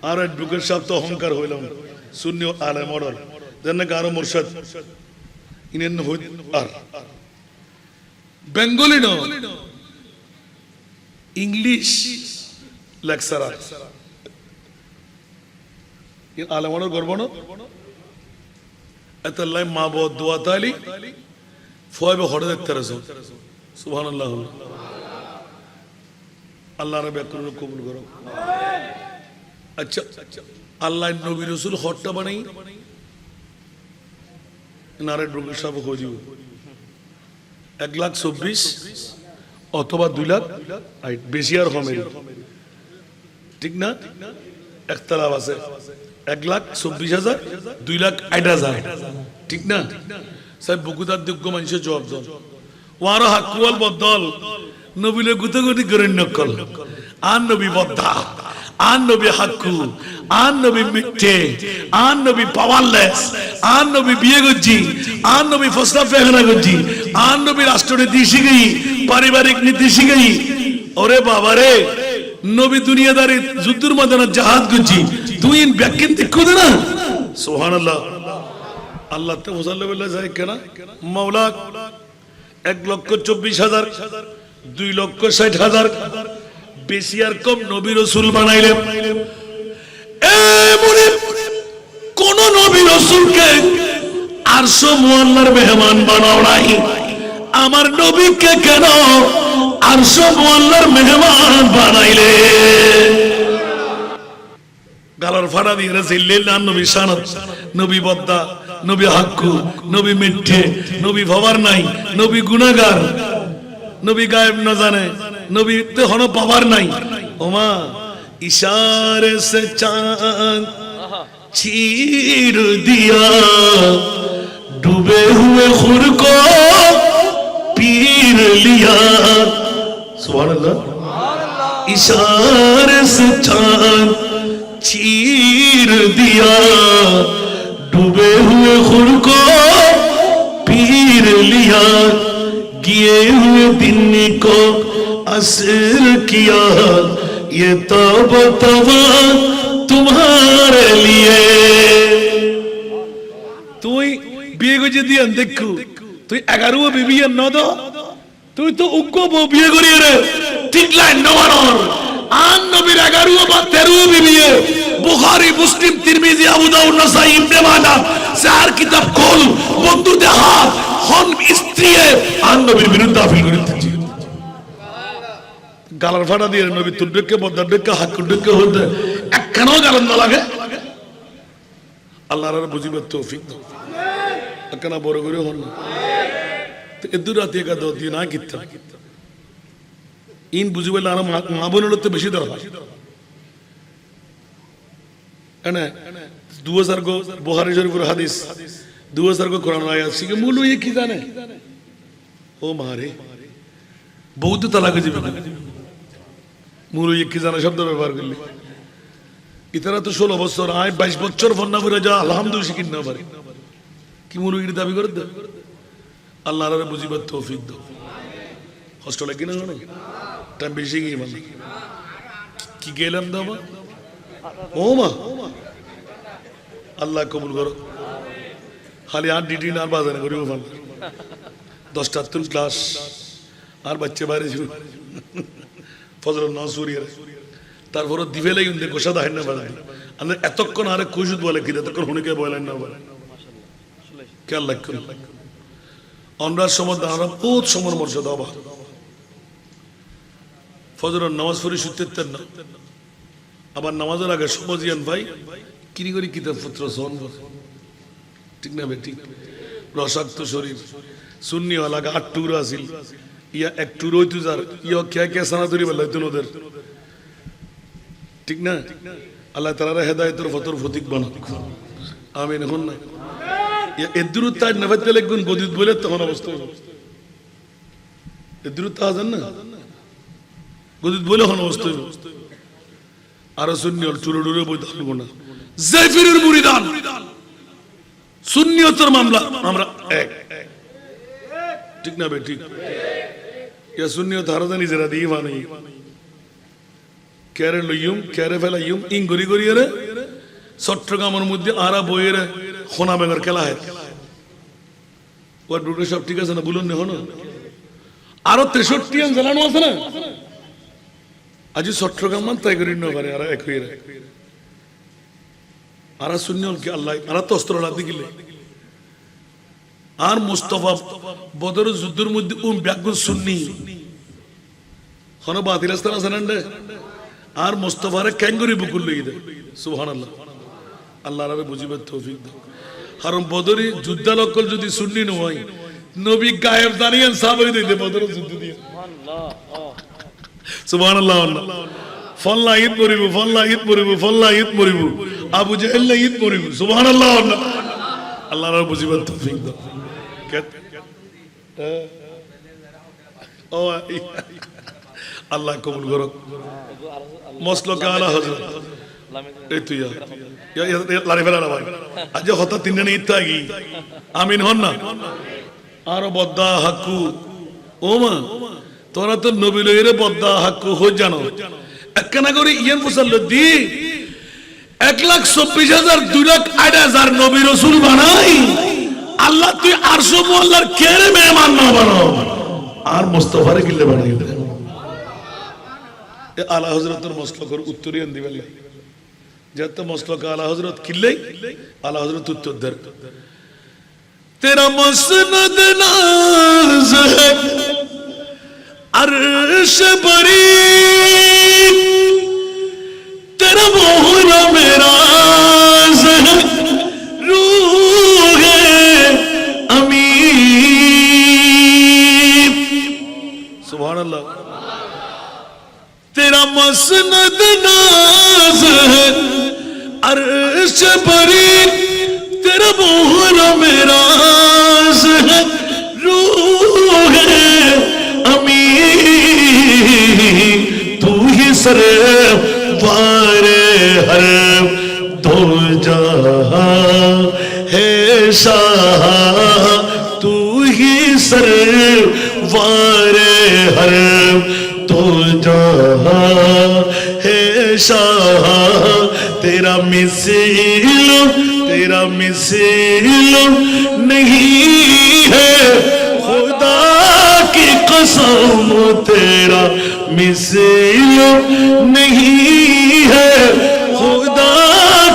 আর বুকের সাথে তো অহংকার হইলাম সুন্নি আলেম অর্ডার জান্নাত কারো মুর্শিদ ইনেন হই আর Bengali no English lecturer in আলেম অর্ডার করব না এতলাই মা বো দোয়া তালি ফয়বে হড়ে দেখতে রাসো সুবহানাল্লাহ। আল্লাহ রব্বুল আলামিন কবুল করো। আচ্ছা আল্লাহ নবী রাসূল হট্টা বানাই নারে ডুগু সব খোঁজিব 1,24,000 অথবা 2 লাখ বেশি আর হবে, ঠিক না? একতলাপ আছে 1,24,000 2,08,000, ঠিক না? সাহেব বুকুদার যোগ্য মানুষের জবাব দেন ওয়ারো হাকুয়াল বদল নবীলে গুতগুতি করেন নকল আর নবী বদ্ধা আর নবী হাক্কু আর নবী মিথ্যে আর নবী পাওয়ারলেস আর নবী বিয়ে করছি আর নবী ফসলা ফেহনা করছি আর নবী রাষ্ট্রনীতি শিখেই পারিবারিক নীতি শিখেই ওরে বাবা রে নবী দুনিয়াদারি যুদ্ধের ময়দানে জাহাজ করছি তুই ব্যাখ্যান দেখো না সুবহানাল্লাহ আল্লাহ তো মুসাল্লাহ যায় কেনা মাওলা 1,24,000 2,60,000 বেশি আর কম নবী রাসূল বানাইলেন কোন নবী রাসূলকে আরশ মুআল্লার মেহমান বানাও নাই আমার নবীকে কেন আরশ মুআল্লার মেহমান বানাইলে গালার ফাড়া দিয়ে রাসূলের নাম নবী শানাত নবী বদ্দা নবী হাক্কু নবী মিথ্যে নবী ভাবার নাই নবী গুনাহগার নবী গায়েব না জানে নবী তে হন পাওয়ার নাই ওমা ইশারে সে চাঁদ चीर दिया डूबे हुए खुर को पीर लिया सुभान अल्लाह इशारे से चांद चीर दिया डूबे हुए खुर को पीर लिया गिए हुए दिन को असर किया ये तब तवा तुम्हारे लिए তুই বিয়ে করে দিয়ে দেখু তুই 11 বিবি ন দো তুই তো উগ্র বিয়ে করি রে ঠিক লাইন নওয়ার আন নবীর 11 বা 13 বিবি বুখারী মুসলিম তিরমিজি আবু দাউদ নাসাই ইবনে মাজাহ চার কিতাব খোল বন্ধু দেখা হন স্ত্রী আন নবীর বিরুদ্ধে আপিল করিতেছি গালার ফাটা দিয়ে নবী তুলবেকে বদরকে হাকুডকে হতে একখানো গালান না লাগে আল্লাহর বুঝিবার তৌফিক দাও একখানা বড় করে হল তো এদু রাতে একা দাও দিয়ে না কিত্তা ইন বুঝিবার আর মা বোনের তো বেশি দেওয়া এনে 2000 গো বুখারী শরীফের হাদিস 2000 গো কোরআন আয়াত শিখে মূল ये কি জানে ও মারে বহুত তালাক দিবে মূল ये কি জানে শব্দ ব্যবহার করলে ইতারা তো 16 বছর আয় 22 বছর ফন্না করে যা আলহামদুলিল্লাহ শিখিন না পারে কি মুরগির দাবি করে দে আল্লাহর বুঝিবার তৌফিক দাও কষ্ট লাগে না না টাইম বেশি গিয়ে মানে কি গেলাম দাও ও মা আল্লাহ কবুল করো খালি আর ডিটি না বাজারে করিও ভালো 10টা তুল ক্লাস আর বাচ্চা বাইরে ছিল ফজর নসুরিয়া তারপর দিবে লাগি উনতে কোষা দাহেন না বাড়ি আমরা এতক্ষণ আরে কুশুদ বলে কি এতক্ষণ হুনিকে বলেন না বলে কে আল্লাহ করে আমরা সময় আমরা বহুত সময় মর্যাদা অভাব ফজরের নামাজ পড়ে শুতেতেন না আবার নামাজের আগে সমজিয়ান ভাই কিরি করি কিতাব পত্র সহন ঠিক না বেটি রসাক্ত শরীর সুন্নি ওয়ালা 8 টুর আসিল ইয়া এক টুর হইতো যার ইয়া কে কে সানাতুরি বলাইতো ওদের ঠিক না আল্লাহ তাআলা হেদায়েতের ফতর ফতিক বানাক আমিন এখন না এদুরু তাজ নফতে লাগুন বদিত বলে তখন অবস্থা এদুরু তাজ না বদিত বলে হন অবস্থা আর সুন্নিয়ত চুরুডুরে বই থাকবো না জাফিরের মুরিদান সুন্নিয়তের মামলা আমরা এক ঠিক না বে ঠিক ইয়া সুন্নিয়ত হারাদানি জরা দি বানি কেরে লইয়ুম কেরে ফেলাইয়ুম ইন গরি গরি রে চট্টগ্রামের মধ্যে আরা বইয়ের খোনা বেঙ্গর খেলা হয় ওর দুটো সব ঠিক আছে না বলুন না হনো আরো 63 আন জানানো আছে না আজ চট্টগ্রাম মান তাই করি না পারে আর এক হইরে আর সুন্নিয়ল কি আল্লাহ আর তো অস্ত্র লাদি গিলে আর মুস্তাফা বদর যুদ্ধের মধ্যে ব্যাগুন সুন্নি হনো বাতিল আস্তান আছে না আর মুস্তাফারে ক্যাঙ্গুরি বুকুল লই দে সুবহানাল্লাহ আল্লাহ রাবে বুঝিবার তৌফিক দাও কারণ বদরি যুদ্ধালকল যদি সুন্নি ন হয় নবী গায়েব দাঁড়িয়ে সাবরি দিতে বদর যুদ্ধ দিয়ে সুবহানাল্লাহ ফল্লা ঈদ মরিব ফল্লা ঈদ মরিব ফল্লা ঈদ মরিব আবু জাহেল ঈদ মরিব সুবহানাল্লাহ আল্লাহ রাবে বুঝিবার তৌফিক দাও ও আল্লাহ কবুল করো মসলকে আলা হযরত এই তুই লারি ফেলা না ভাই আজ হঠাৎ তিনজনে ইত্যাগি আমিন হন না আরো বদ্দা হাক্কু ও মা তোরা তো নবী লইরে বদ্দা হাক্কু হই জানো একখানা করে ইয়ান মুসাল্লদি 1,24,000 2,08,000 নবী রাসূল বানাই আল্লাহ তুই আরশ মোল্লার কেরে মেহমান না বানাও আর মুস্তাফারে কিল্লে বানাই দে এ আলা হযরতের মসলকের উত্তরিয়ান দিবেন যেতে মসলক আলা হযরত কিল্লে আলা হযরত উত্তর দেন তেরা মসনদ নাজ है अर्श बरी तेरा मोहरा मेरा रूह अमीर सुभान अल्लाह तेरा मसनद नाज है अर्श बरी तेरा मोहरा मेरा रूह तू ही सर वारे हर दो जहां है शाह तू ही सर वारे हर दो जहां है शाह तेरा मिसिल नहीं है खुदा की कसम तेरा मिसिल नहीं है खुदा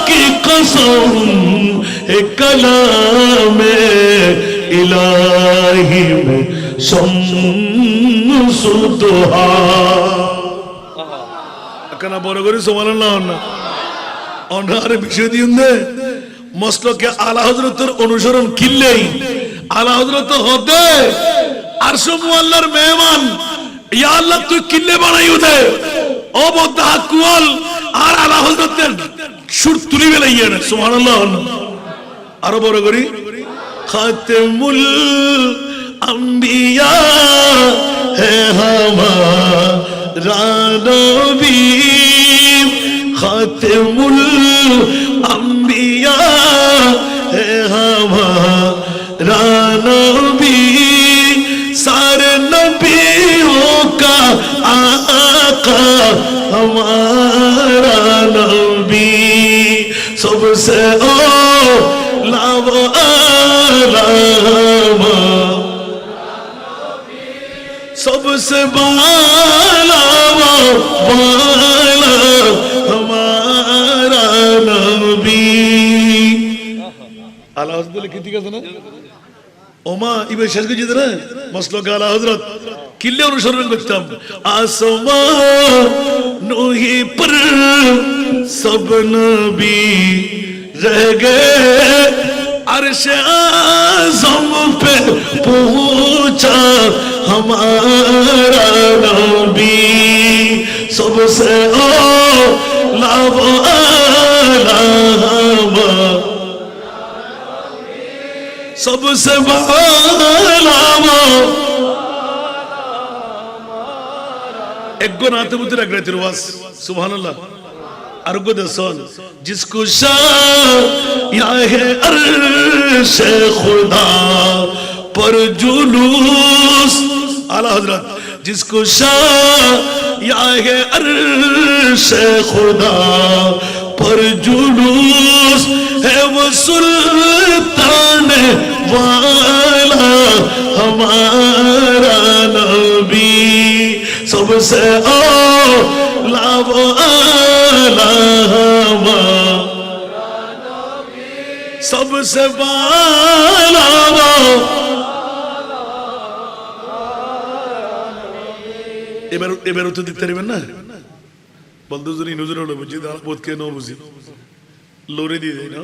की कसम एक कलाम इलाही में शम्सु दुहा अकना বড় করে সুবহানাল্লাহ না অনারে বিষয় দিন দে মসলকে আলা হযরতের অনুসরণ কিল্লেই আলা হযরত হদে আরশ মুআল্লার মেহমান ইয়া আল্লাহ তুই কিল্লে বানাইও দে ও বদ্দা হাকুল আর আলা হযরতের সুর তুলি বেলাইয়া না সুবহানাল্লাহ আরো বড় করি খাতামুল আম্বিয়া হে হামারা নবী খাতামুল আম্বিয়া হে হামারা নবী सारे नबियों का आका हमारा नबी सबसे ओ लावो आलामा सबसे बाला हमारा नबी आला बोले कितनी का सुना ওমা ইবে শেষ করে যেতে না মসলক আলা হযরত কিল্লে অনুসরণ করতাম আসমান নহি পর সব নবী রহ গয়ে अर्श आज़म पे पहुंचा हमारा नबी सबसे ओ लावो आलामा सबसे बालावा एक गो नाते बुद्ध रख रहे थे रुवास सुभान अल्लाह अर्गो दसन जिसको शाया है अर्श खुदा पर जुलूस आला हजरत जिसको शाया है अर्श खुदा पर जुलूस है वो सुल्तान वाला हमारा नबी सबसे ओ लावो आलामा सबसे बालावा এবার উত্তর দিতে পারবেন না বলতে যদি নজর হলো বুঝি বোধ কে ন বুঝি লোরে দিয়ে দেয় না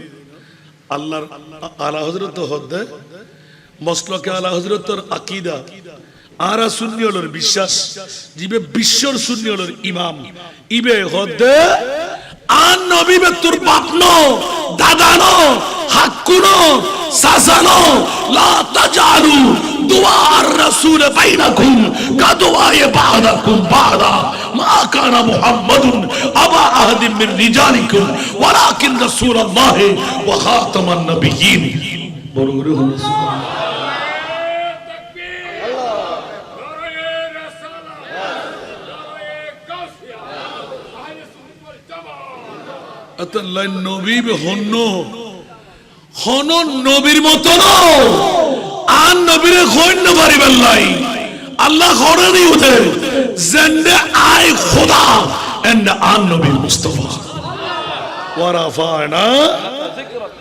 আল্লাহর আলা হযরত হদ্দে মসলকে আলা হযরতর আকীদা আরা সুন্নি হলোর বিশ্বাস জিবে বিশ্বর সুন্নি হলোর ইমাম ইবে হদ্দে আর নবী বে তোর বাপ নো, দাদা নো, হাক্কু নো, চাচা নো, লা তাজালু দুআর রাসূল বাইনাকুম কাদুআয়ে বাদাকুম বাদা মা কানা মুহাম্মাদুন আবা আহাদিম মিন রিজালিকুম ওয়ালাকিন রাসূলুল্লাহ ওয়া খাতামান নবিয়্যিন। বড় করে হলো সুবহানাল্লাহ। আতাল্লাহ নবী হন্ন হন নবীর মতো না, আর নবীরে খৈন্য পারিবেন নাই। আল্লাহ খরেনি ওদের জেন্ডে আয় খোদা এন্ড আর নবী মুস্তাফা ওয়া রাফানা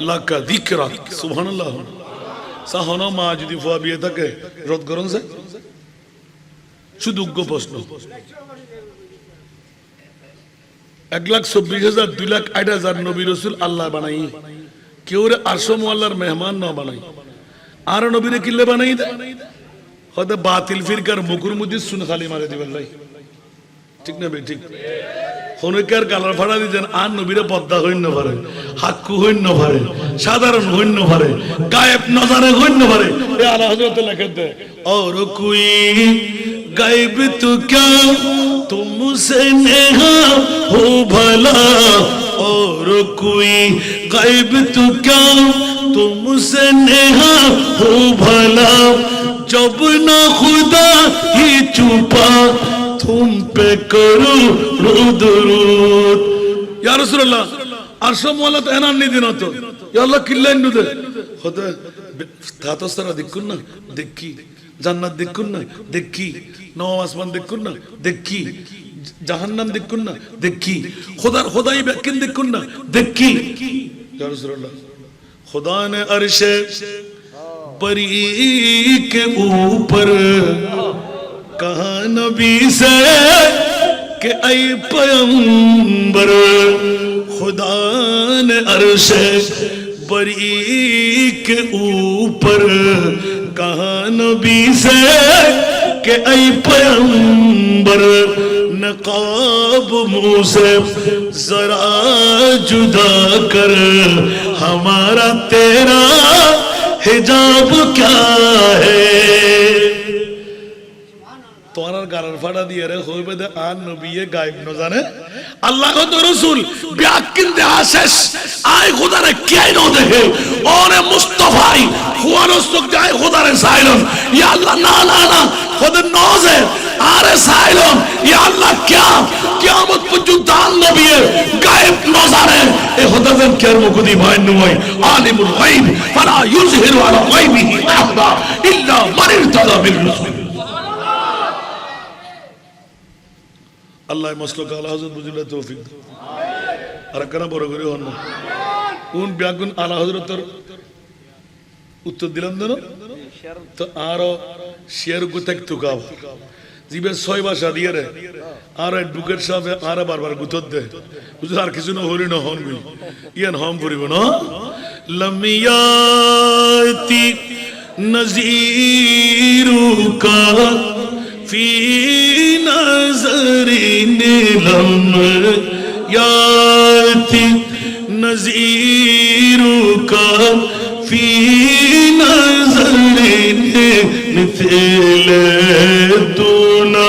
লাকা যিকরাক। সুবহানাল্লাহ। সাহনা মা যদি ফুয়া বিয়ে থাকে রদ করুন স্যার, শুধু প্রশ্ন 1,24,000 2,08,000 নবী রাসূল আল্লাহ বানাই, কেউ রে আরশম আল্লাহর মেহমান না বানাই, আর নবীরে কিল্লে বানাই দে হয়তো বাতিল ফিরকার মুকুর মুজিদ শুন খালি মারে দিবেন ভাই, ঠিক না ভাই? ঠিক হনকার গালার ফাড়া দিতেন আর নবীরে পদ্মা হইন না পারে, হাক্কু হইন না পারে, সাধারণ হইন না পারে, গায়েব নজারে হইন না পারে। এ আলা হযরত লেখেন দে और कोई गायब तो क्या तुमसे नेहा हो भला, और कोई गायब तो क्या तुमसे नेहा हो भला, जब ना खुदा ही छुपा तुम पे करो दुरूद। या रसूल अल्लाह আরশম ওয়ালা তো এনার নিদিন হতো, ইয়া আল্লাহ কিল্লাইন দে হতে তাতসরা দেখুন না, দেখি জান্নাত দেখুন না, দেখি নওয়াজ আসমান দেখুন না, দেখি জাহান্নাম দেখুন না, দেখি খোদার খোদাই ব্যাকিন দেখুন না, দেখি। ইয়া রাসূলুল্লাহ खुदा ने अर्शे बरी के ऊपर कहा नबी से कि ऐ पैगंबर, खुदा ने अर्शे बरी के ऊपर कहा नबी से कि ऐ पैगंबर, नकाब मुँह से जरा जुदा कर, हमारा तेरा हिजाब क्या है। তোমার গালার ফাড়া দিয়ে রে হইবে দে আর নবীয়ে গায়েব ন জানে, আল্লাহ কত রাসূল বিয়াকিন দে আশেষ আয় খোদারে কে ন দেখে ওরে মুস্তাফাই খুয়ানো সুক যায় খোদারে সাইলন, ইয়া আল্লাহ না না না খোদা নজে আরে সাইলন, ইয়া আল্লাহ কিয়ামত পর্যন্ত আর নবীয়ে গায়েব ন জানে। এ খোদাদের কের মুকুদি ভয় নয়, আলিমুল গায়ব ফালা ইউযহিরু আলা গায়বিহি আহাদা ইল্লা মান ইরতাদা বির রাসূল। আল্লাহ মসলক আলা হযরত বুঝিলা তৌফিক আর কেন বড় করে হন না কোন ব্যাগুন আলা হযরতের উত্তর দিলাম দেন তো আরো শেয়ার গুতাক তুকাব জিবে ছয় ভাষা দিয়ে রে আর ডুকের সাথে আর বারবার গুতত দে বুঝ আর কিছু না হরি না হন গই ইয়ান হম করিব না লমিয়াতি নজিরুকা ফি नज़रिन लम याति नज़ीरुका फी नज़रिन मिथिल दूना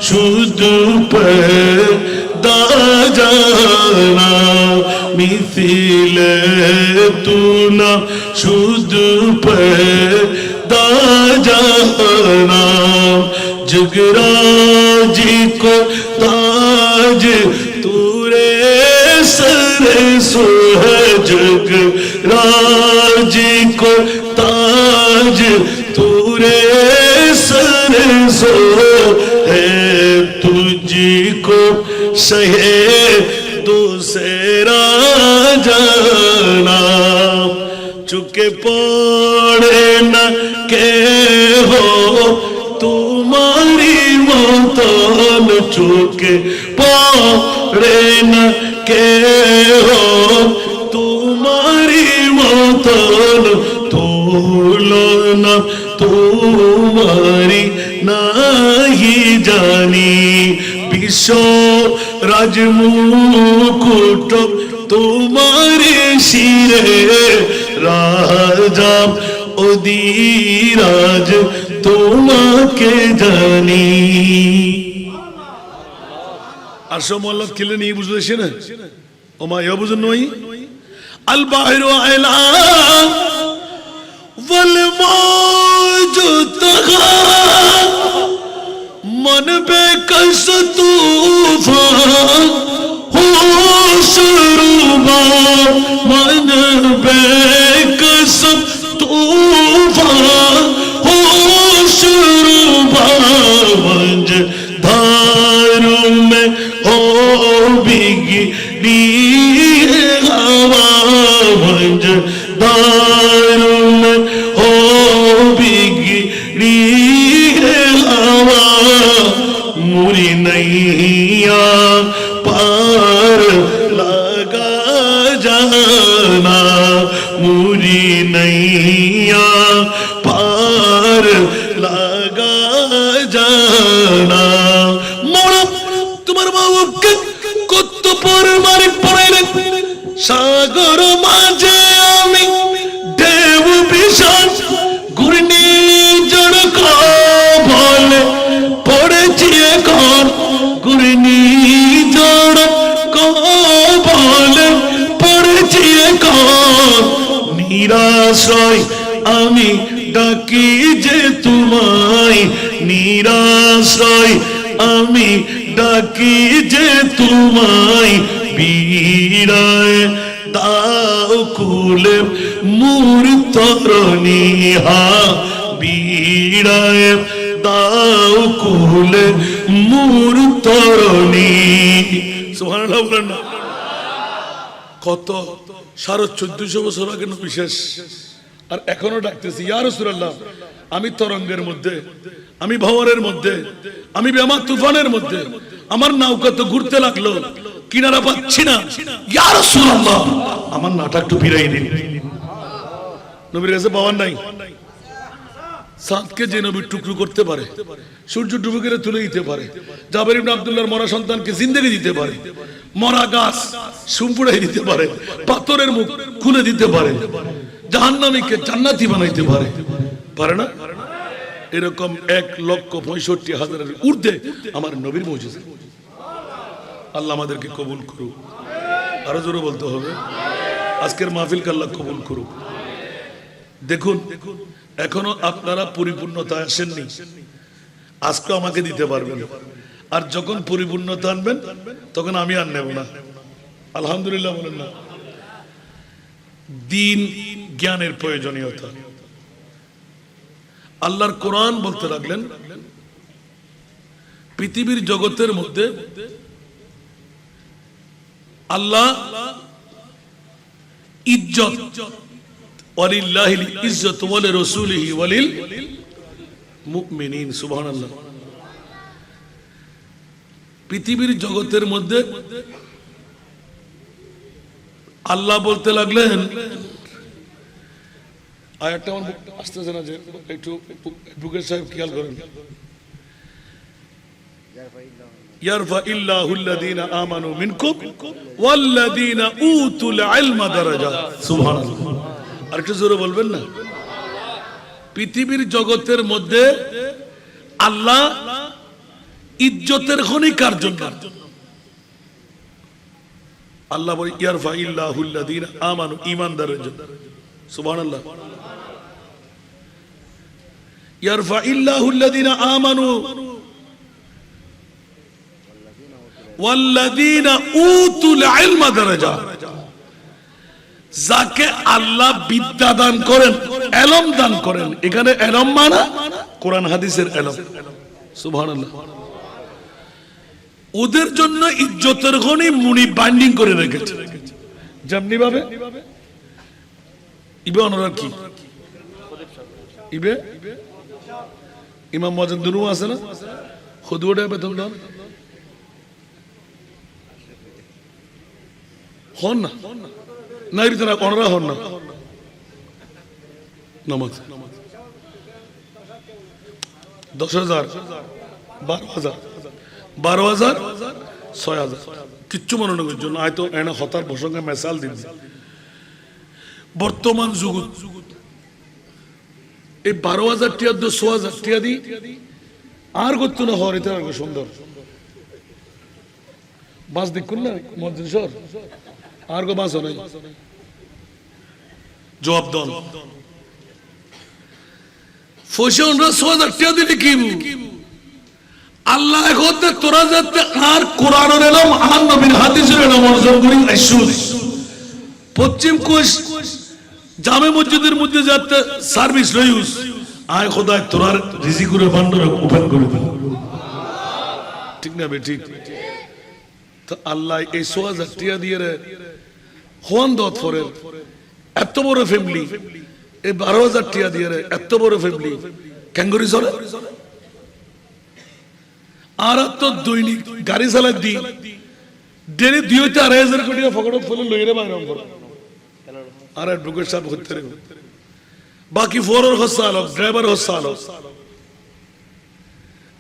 शुद्ध पैदा जाना, मिथिल दूना शुद्ध पैदा जाना, जगराजी को ताज तूरे सरे सो है, जगराजी को ताज तूरे सरे सो है, तुझी को सहे दूसरा जाना, चुके पड़े न के हो तुम्हारी मतन, चुके पड़े न के हो तुम्हारी मतन, तुलना तुम्हारी नहीं जानी বিশ্ব রাজমুকুট তোমার শিরে রাজা অধিরাজ তোমাকে জানি। আসো মোল্লাদ খেলে নিয়ে বুঝলেছে না ও মা ইয়া বুঝুন নই আল বাহিরু আলা ওয়াল মাউজুদ मन बेकस तूफान हो शुरुबा मन बेकस तूफान हो शुरुबा मंज धारों में हो बिगड़ी हवा मंज धारों में हो बिगड़ी हवा मुरी नैया पार लगा जाना मुरी नैया पार लगा जाना। मोड़ा तुम्हार बाबूके কত পর মারি পড়াইলেন সাগর মাঝে আমি দেব বিশাল ঘূর্ণি জড় বলে পড়েছি এখন ঘূর্ণি জড় বলে পড়েছি এখন নিরাশ্রয় আমি ডাকি যে তোমায় নিরাশ্রয় আমি ডাকি যে তোমায় বিড়ায় দাও কুলে মোর তরণী হা বিড়ায় দাও কুলে মোর তরণী। সুবহানাল্লাহ বলেন না। কত 1450 বছর আগে নবী শেষ আর এখনো ডাকতেছি ইয়া রাসূলুল্লাহ আমি তরঙ্গের মধ্যে আমি ভঁওরের মধ্যে আমি বেমা তুফানের মধ্যে আমার নৌকা তো ঘুরতে লাগলো কিনারা পাচ্ছি না ইয়া রাসূলুল্লাহ আমার নাটা একটু ফিরাই দিন। নবীর কাছে পাওয়ার নাই সাদকে যে নবী টুকরো করতে পারে সূর্য ডুবে গেলে তুলে দিতে পারে জাবের ইবনে আব্দুল্লাহর মরা সন্তানকে জিন্দেগি দিতে পারে মরা গাছ সুমপুড়াই দিতে পারে পাথরের মুখ খুলে দিতে পারে জাহান্নামীকে জান্নাতি বানাইতে পারে পারে না এরকম 1,65,000 ঊর্ধ্বে আমার নবীর মুজিজা। আল্লাহ আমাদেরকে কবুল করুক আরো জোরে বলতে হবে আজকের মাহফিলকে আল্লাহ কবুল করুক। দেখুন এখনো আপনারা পরিপূর্ণতায় আসেননি আজকে আমাকে দিতে পারবেন আর যখন পরিপূর্ণতা আনবেন তখন আমি আর নেব না। আলহামদুলিল্লাহ বলেন না। দ্বীন জ্ঞানের প্রয়োজনীয়তা আল্লাহর কোরআন বলতে লাগলেন পৃথিবীর জগতের মধ্যে আল্লাহ ইজ্জত ওয়ালিল্লাহিল ইজ্জত ওয়া লিরাসূলিহি ওয়া লিল মুমিনিন। সুবহানাল্লাহ। পৃথিবীর জগতের মধ্যে আল্লাহ বলতে লাগলেন আয়াতটা আমার আসতেছে না যে একটু বুকের সাহেব খেয়াল করেন ইয়ারফা ইল্লাহুল্লাযীনা আমানু মিনকুম ওয়াল্লাযীনা উতুল ইলমা দারাজাত। সুবহানাল্লাহ। আর একটু জোরে বলবেন না। পৃথিবীর জগতের মধ্যে আল্লাহ ইজ্জতের খনি কার জন্য? আল্লাহ বলে ইয়ারফা ইল্লাহুল্লাযীনা আমানু ঈমানদারের জন্য। সুবহানাল্লাহ। ইয়ারফা ইল্লাহুল্লাযীনা আমানু ওয়াল্লাযীনা উতুল ইলমা দারাজাত। যাকে আল্লাহ বিদ্যা দান করেন ইলম দান করেন এখানে ইলম মানে কোরআন হাদিসের ইলম। সুবহানাল্লাহ। ওদের জন্য ইজ্জতের খনি মুনি বাইন্ডিং করে রেখেছে যেমনি ভাবে ইবে অনরার কি ইবে ইমাম মুয়াজ্জিন দুনু আছে না খুদুটা বেতন দান হন না নাই ভিতরে অনরা হন না নামাজ 10,000 12,000 12,000 6,000 কিচ্ছু মনে নয় জন্য হয়তো এনে হতার প্রসঙ্গে মেসাল দিন বর্তমান যুগত এই 12,000 টিয়া 6,000 টিয়া দি আর করতো না হওয়ার এটা সুন্দর বাস দেখুন না মসজিদ সর আর গো বাস নাই জবাব দন ফসনরা 6,000 টিয়া দিলে কি আল্লাহ এখন তোরা যাতে আর কোরআনের এলাম আর নবীর হাদিসের এলাম অর্জন করি আইসুস পশ্চিম কোষ জামে মসজিদের মধ্যে যাতে সার্ভিস লইউস আয় খোদা তোরার রিজিকুরের ভান্ডার ওপেন করে দেন ঠিক না বে ঠিক তো আল্লাহ এই 6,000 টিয়া দিয়ে রে হোয়ান দত ফরে এত বড় ফ্যামিলি এই 12,000 টিয়া দিয়ে রে এত বড় ফ্যামিলি ক্যাঙ্গুরি চলে আর তো দৈনিক গাড়ি চালাই দি ডেলি 2,000 কোটি ফকড়ত ফলে লইরে বাইরাম করে আর অ্যাডভোকেট সাহেব হতে রে বাকি ফোরর হসালো ড্রাইভার হসালো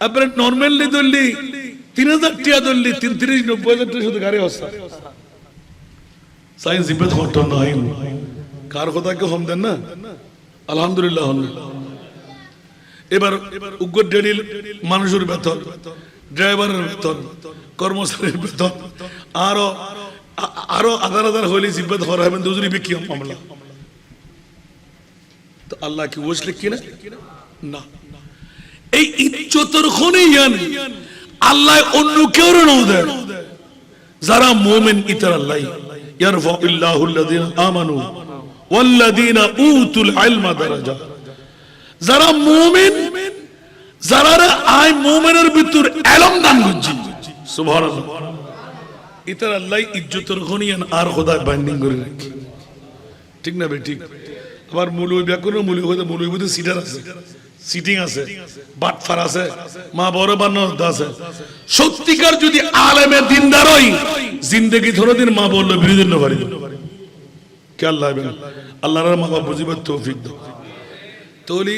আপনি নরমালি দল্লি 3,000 টিয়া দল্লি 30-90,000 টিয়া শুধু গাড়ি হসা সাইন্স জিব্বত হতো নাই কার কথা কে হম দেন না আলহামদুলিল্লাহ হন এবার উগ্র ডেলি মানুষের বেতন ড্রাইভারের বেতন কর্মচারীর বেতন আরো 1,000 হইলে জিব্বত হর হবেন দুজনই বিকি মামলা তো আল্লাহ কি বুঝলে কিনা না এই ইজ্জতের খনি আল্লাহ অন্য কেউ নাও দেন যারা মুমিন ইতার আল্লাহ ইয়ারফাউল্লাহু আল্লাযীনা আমানু ওয়াল্লাযীনা উতুল ইলমা দারাজা যারা মুমিন যারা আই মুমিনের ভিতর ইলম দান করছে সুবহানাল্লাহ ইতার আল্লাহ ইজ্জতের খনি আর খোদা বাইন্ডিং করে রাখে ঠিক না বে ঠিক আবার মৌলবী ব্যাকরণ মৌলবী বুঝে সিটার আছে সিটিং আছে বাটফার আছে মা বড় বান্নদ আছে সত্যিকার যদি আলেমে দিনদার হই জিন্দেগি ধরদিন মা বলল বিরোধী না পারি কে আল্লাহ আল্লাহর মা বাবা বুঝিবার তৌফিক দাও তোলি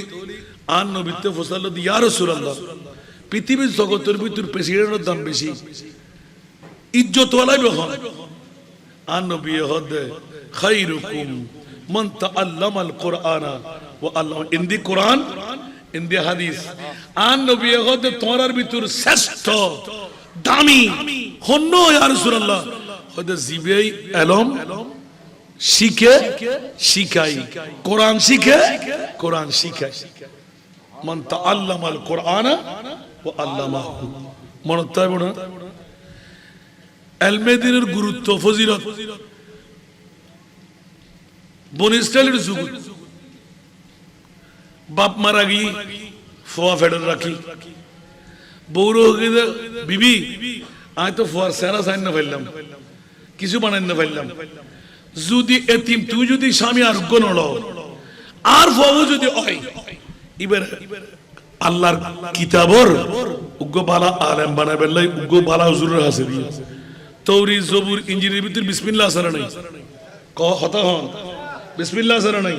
আন নবীতে ফসল ইয়া রাসূলুল্লাহ পৃথিবীর জগতের ভিতর প্রেসিডেন্টের দাম বেশি ইজ্জত ওয়ালাই বহন আন নবী হদে খায়রুকুম মান তাআল্লামাল কুরআনা ওয়া আল্লামা ইনদি কুরআন ইনদি হাদিস আন নবী হদে তোমার ভিতর শ্রেষ্ঠ দামি হন্ন ইয়া রাসূলুল্লাহ হদে জিবেই ইলম শিখে শিখাই কোরআন শিখে কোরআন শিখাই মান তাআল্লামাল কুরআনা ওয়া আল্লামাহু মনে তাইব না ইলমে দ্বীনের গুরুত্ব ফজিলত বনি ইসরাইলের যুগ বাপ মারা গি ফোয়া ফেডার রাখি বৌরো বিবি আয় তো ফোয়ার সেরা সাইন না ফেললাম কিছু বানাই না ফেললাম যদি এতিম তুই যদি স্বামী আর গুণ আর ফোয়াও যদি হয় এবার আল্লাহর কিতাবর উগ্র বালা আলেম বানাবেন লাই উগ্র বালা হুজুরের হাসে দিয়ে তৌরিত জবুর ইঞ্জিনের ভিতর বিসমিল্লাহ সারা নাই কথা হন বিসমিল্লাহ সারা নাই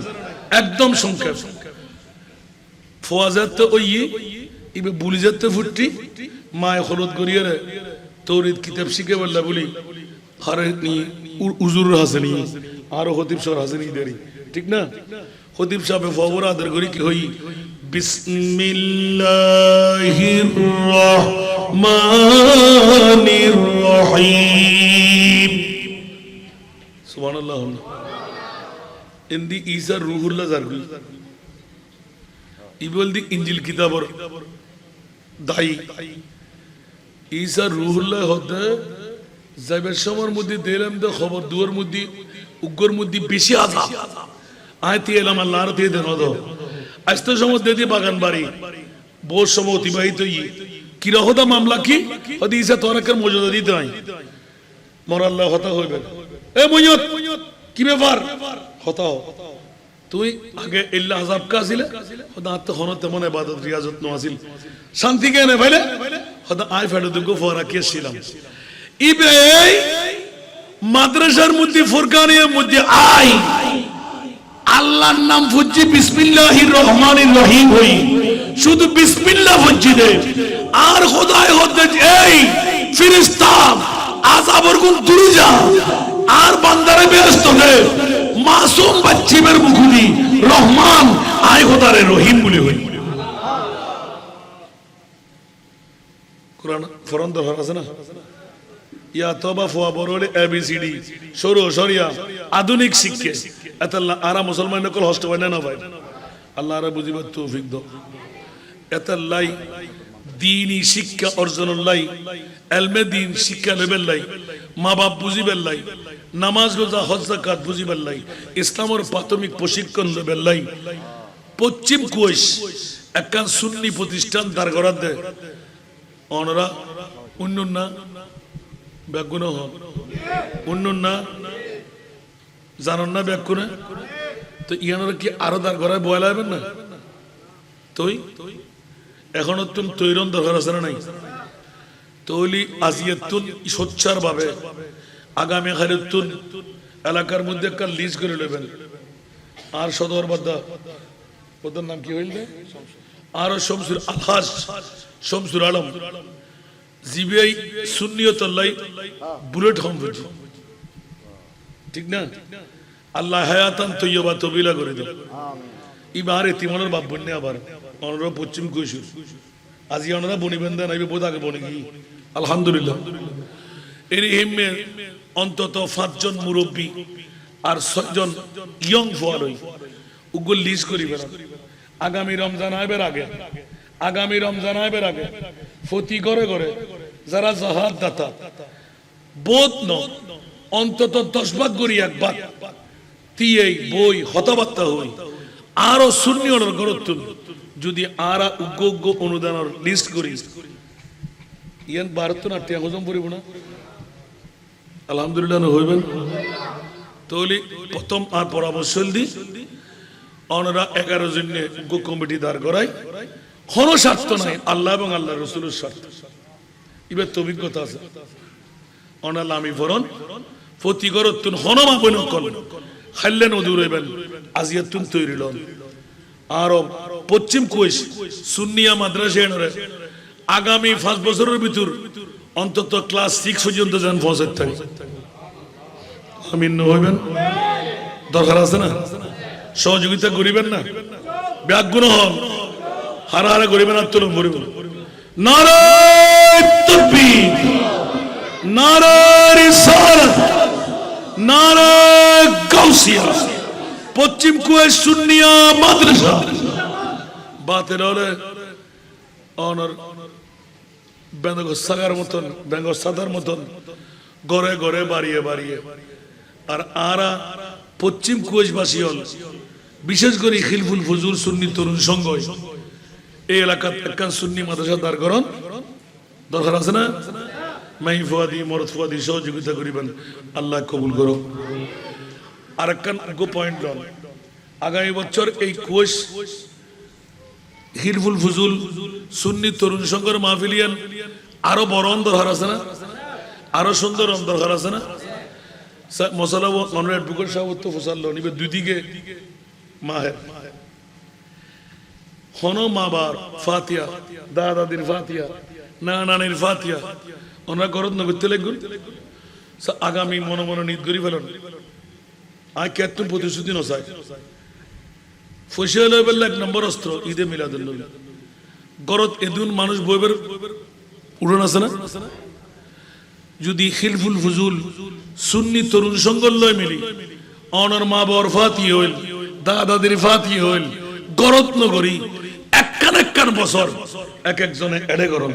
একদম সংক্ষেপ ফওয়াজাত তো ওই ইবে বুলি যাতে ফুটি মায় হলুদ গরিয়ে রে তৌরিত কিতাব শিখে বললা বলি হারে নি হুজুর হাসেনি আর খতিব সর হাসেনি দেরি ঠিক না খতিব সাহেব ফওয়ারা আদর করি কি হই বিসমিল্লাহির রহমানির রহিম সুবহানাল্লাহ ইন্দি ঈসা রূহুল্লাহ জারগুল ইবল দি ইনজিল কিতাবর দাই ঈসা রূহুল্লাহ হতে যাইবার সময়ের মধ্যে দিলাম দে খবর দুয়ার মধ্যে উগ্গর মধ্যে বেশি আযাব আইতি এলাম আল্লাহর দিয়ে দেন দো আস্তে সময় দেদি বাগান বাড়ি বহু সময় অতিবাহিত কি রহদা মামলা কি হদি ঈসা তোরাকের মর্যাদা দিতে নাই মোর আল্লাহ হতা হইবে এ মুইয়ত কি ব্যাপার হতা তুই আগে ইল্লা আযাব কা ছিলে খোদা তো হন তেমন ইবাদত রিয়াজত নো আসিল শান্তি কেনে ভাইলে খোদা আই ফেডো দুগো ফরা কে ছিলাম ইবে মাদ্রাসার মধ্যে ফুরকানের মধ্যে আই আল্লাহর নাম ফুজি বিসমিল্লাহির রহমানির রহিম হই শুধু বিসমিল্লাহ মসজিদে আর খোদায় হতে এই ফেরেশতা আযাবের কোন দূরে যা আর বান্দারে বেহেশত দে মাসুম বাচ্চিবের মুখুদি রহমান আয় খোদারে রহিম বলে হই কোরআন ফরন দরকার আছে না ইয়া তবা ফুয়া বড়লে এবিসিডি সরো সরিয়া আধুনিক শিক্ষা এতাল্লাহ আরা মুসলমান নকল হস্ত হয় না ভাই আল্লাহ রা বুঝিবার তৌফিক দাও এতাল্লাই দ্বীনি শিক্ষা অর্জনের লাই ইলমে দ্বীন শিক্ষা লেবেল লাই মা বাপ বুঝিবার লাই নামাজ রোজা হজ যাকাত বুঝিবার লাই ইসলামের প্রাথমিক প্রশিক্ষণ লেবেল লাই পশ্চিম কোষ একখান সুন্নি প্রতিষ্ঠান দাঁড় করার দেয় অনরা উন্নয়ন না ব্যাগুণ হন উন্নয়ন না জানন না ব্যাগুণে তো ইয়ানোর কি আরো দাঁড় করায় বয়লা হবেন না তুই এখনো তুমি তৈরন দরকার আছে না নাই তৈলি আজিয়াতুন সোচ্চার ভাবে আগামী খারিতুন এলাকার মধ্যে একটা লিজ করে নেবেন আর সদর বাদ্দা ওদের নাম কি হইল আর শমসুর আলহাজ শমসুর আলম জিবিআই সুন্নিয়তুল্লাহ বুলেট হোম ঠিক না আল্লাহ হায়াতান তৈয়বা তবিলা করে দাও এবার এতিমানের বাপ বন্যা আবার অনরা পশ্চিম কৈশোর আজি অনরা বনিবেন্দা নাইবে বোধ আগে বনে কি আলহামদুলিল্লাহ এর হিমে অন্তত 5 জন মুরব্বী আর 6 জন ইয়ং ফলোই উগুল লিস্ট করিবেন আগামী রমজান আইবের আগে ফতি করে করে যারা জাহাদ দাতা বোধ ন অন্তত 10 ভাগ করি একবার তিয়েই বই হতবার্তা হই আরো সুন্নিয়র গরতুন যদি আরা উগ্গ অনুদানের লিস্ট করি ইয়ান ভারত না টিয়া হজম করিব না আলহামদুলিল্লাহ হইবেন তাহলে প্রথম আর পরামর্শ দি অনরা 11 জনে উগ্গ কমিটি দাঁড় করাই কোনো স্বার্থ নাই আল্লাহ এবং আল্লাহ রসুলের স্বার্থ এবার তো অভিজ্ঞতা আছে অনালামি ফরন ফতি গরতুন হনমা বনকল খাইলেন অদূর হইবেন আজিয়াতুন তৈরি লন আর পশ্চিম কোষ সুন্নিয়া মাদ্রাসা এনরে আগামী 5 বছরের ভিতর অন্তত ক্লাস 6 পর্যন্ত যান পৌঁছাতে থাকে আমিন হইবেন দরকার আছে না সহযোগিতা করিবেন না ব্যাগুণ হন হারা করিবেন আত্মলম করিবেন নারায়ে তাকবীর নারায়ে রিসালাত নারায়ে গাউসিয়া পশ্চিম কোষ সুন্নিয়া মাদ্রাসা বাতের হলে অনর বেঙ্গসাগার মতন বেঙ্গসাদার মতন গড়ে গড়ে বাড়িয়ে আর আরা পশ্চিম কোষবাসী হল বিশেষ করে খিলফুল ফজুল সুন্নি তরুণ সংঘ এই এলাকার একখান সুন্নি মাদ্রাসা দাঁড় করন দরকার আছে না মাই ফুয়াদি মরদ ফুয়াদি সহযোগিতা করিবেন আল্লাহ কবুল করো আর একখান পয়েন্ট লন আগামী বছর এই কোষ হিলফুল ফুজুল সুন্নি তরুণ সংঘের মাহফিলিয়ান আরো বড় দরকার আছে না আরো সুন্দর দরকার আছে না মশলা মনোরেট বুকর সাহেব ফসাল নিবে দুই দিকে মাহের হনো মাবার ফাতিয়া দাদাদির ফাতিয়া নানির ফাতিয়া ওনারা গরত নগরতে লাগুন আগামী মনে মনে নিত করি ফেলেন আয় কেতন প্রতিশ্রুতি নসায় ফসিয়াল বললে 1 নম্বর অস্ত্র ঈদে মিলাদুন্নবী গরত এদুন মানুষ বইবের উড়ন আছে না যদি খিলফুল ফুজুল সুন্নি তরুণ সংঘর লয় মিলি অনর মা বর ফাতি হইল দাদাদের ফাতি হইল গরত নগরী একখান বছর এক একজনে এড়ে গরম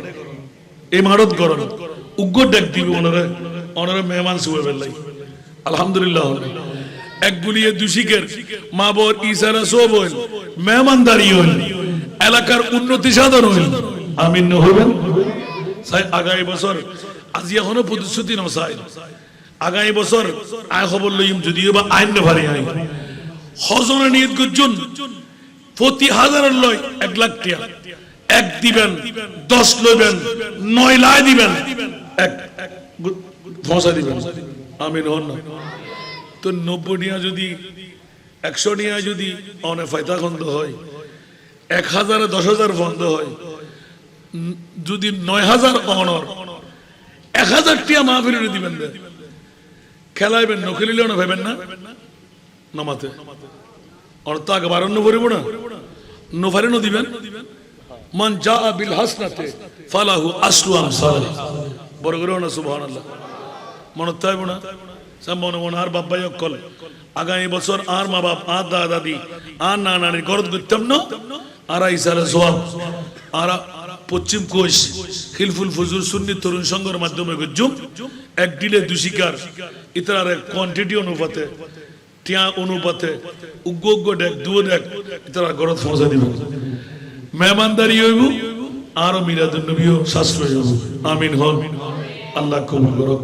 এই মারত গরম উগ্র ডাক দিবি অনরে মেহমান শুয়ে বেলাই আলহামদুলিল্লাহ এক গুলিয়ে দুশিকের মা বর ইসারা সব হইল মেহমানদারি হইল এলাকার উন্নতি সাধন হইল আমিন হইবেন আগামী বছর আজি এখনো প্রতিশ্রুতি নসাই আগামী বছর আয় খবর লইম যদিও বা আইন নেভারি আই হজনে নিয়ত করছুন প্রতি হাজারের লয় 1 লাখ টাকা এক দিবেন 10 লইবেন 9 লাই দিবেন এক পৌঁছা দিবেন আমিন হন না তো 90 নিয়া যদি 100 নিয়া যদি অনে ফায়দা খন্দ হয় 1000 10,000 বন্ধ হয়, যদি 9,000 অনর 1000 টিয়া মাহফিলে দিবেন, খেলাইবেন না, খেলিলেও না ভাবেন না নামাতে অর্থ আগে বারণ্য করিব না, নোফারেনও দিবেন। মান জা বিল হাসনাতে ফালাহু আশরু আমসালিহা, বড় করে না সুবহানাল্লাহ, মনে থাকব না। মনে মনে আর বাবাই অকল আগামী বছর আর মা বাপ আর দাদা দাদি আর না নানির গরদ করতাম না, আর ইসারে জবাব আর পশ্চিম কোষ খিলফুল ফুজুর সুন্নি তরুণ সংঘের মাধ্যমে গজ্জুম এক ডিলে দুশিকার ইতার কোয়ান্টিটি অনুপাতে টিয়া অনুপাতে উগ্র উগ্র ডেক দুও ডেক ইতারা গরদ পৌঁছা দিবেন, মেহমানদারি হইব আরো মিরাদুন নবীও শাস্ত্র হইব। আমিন হন, আল্লাহ কবুল করুক।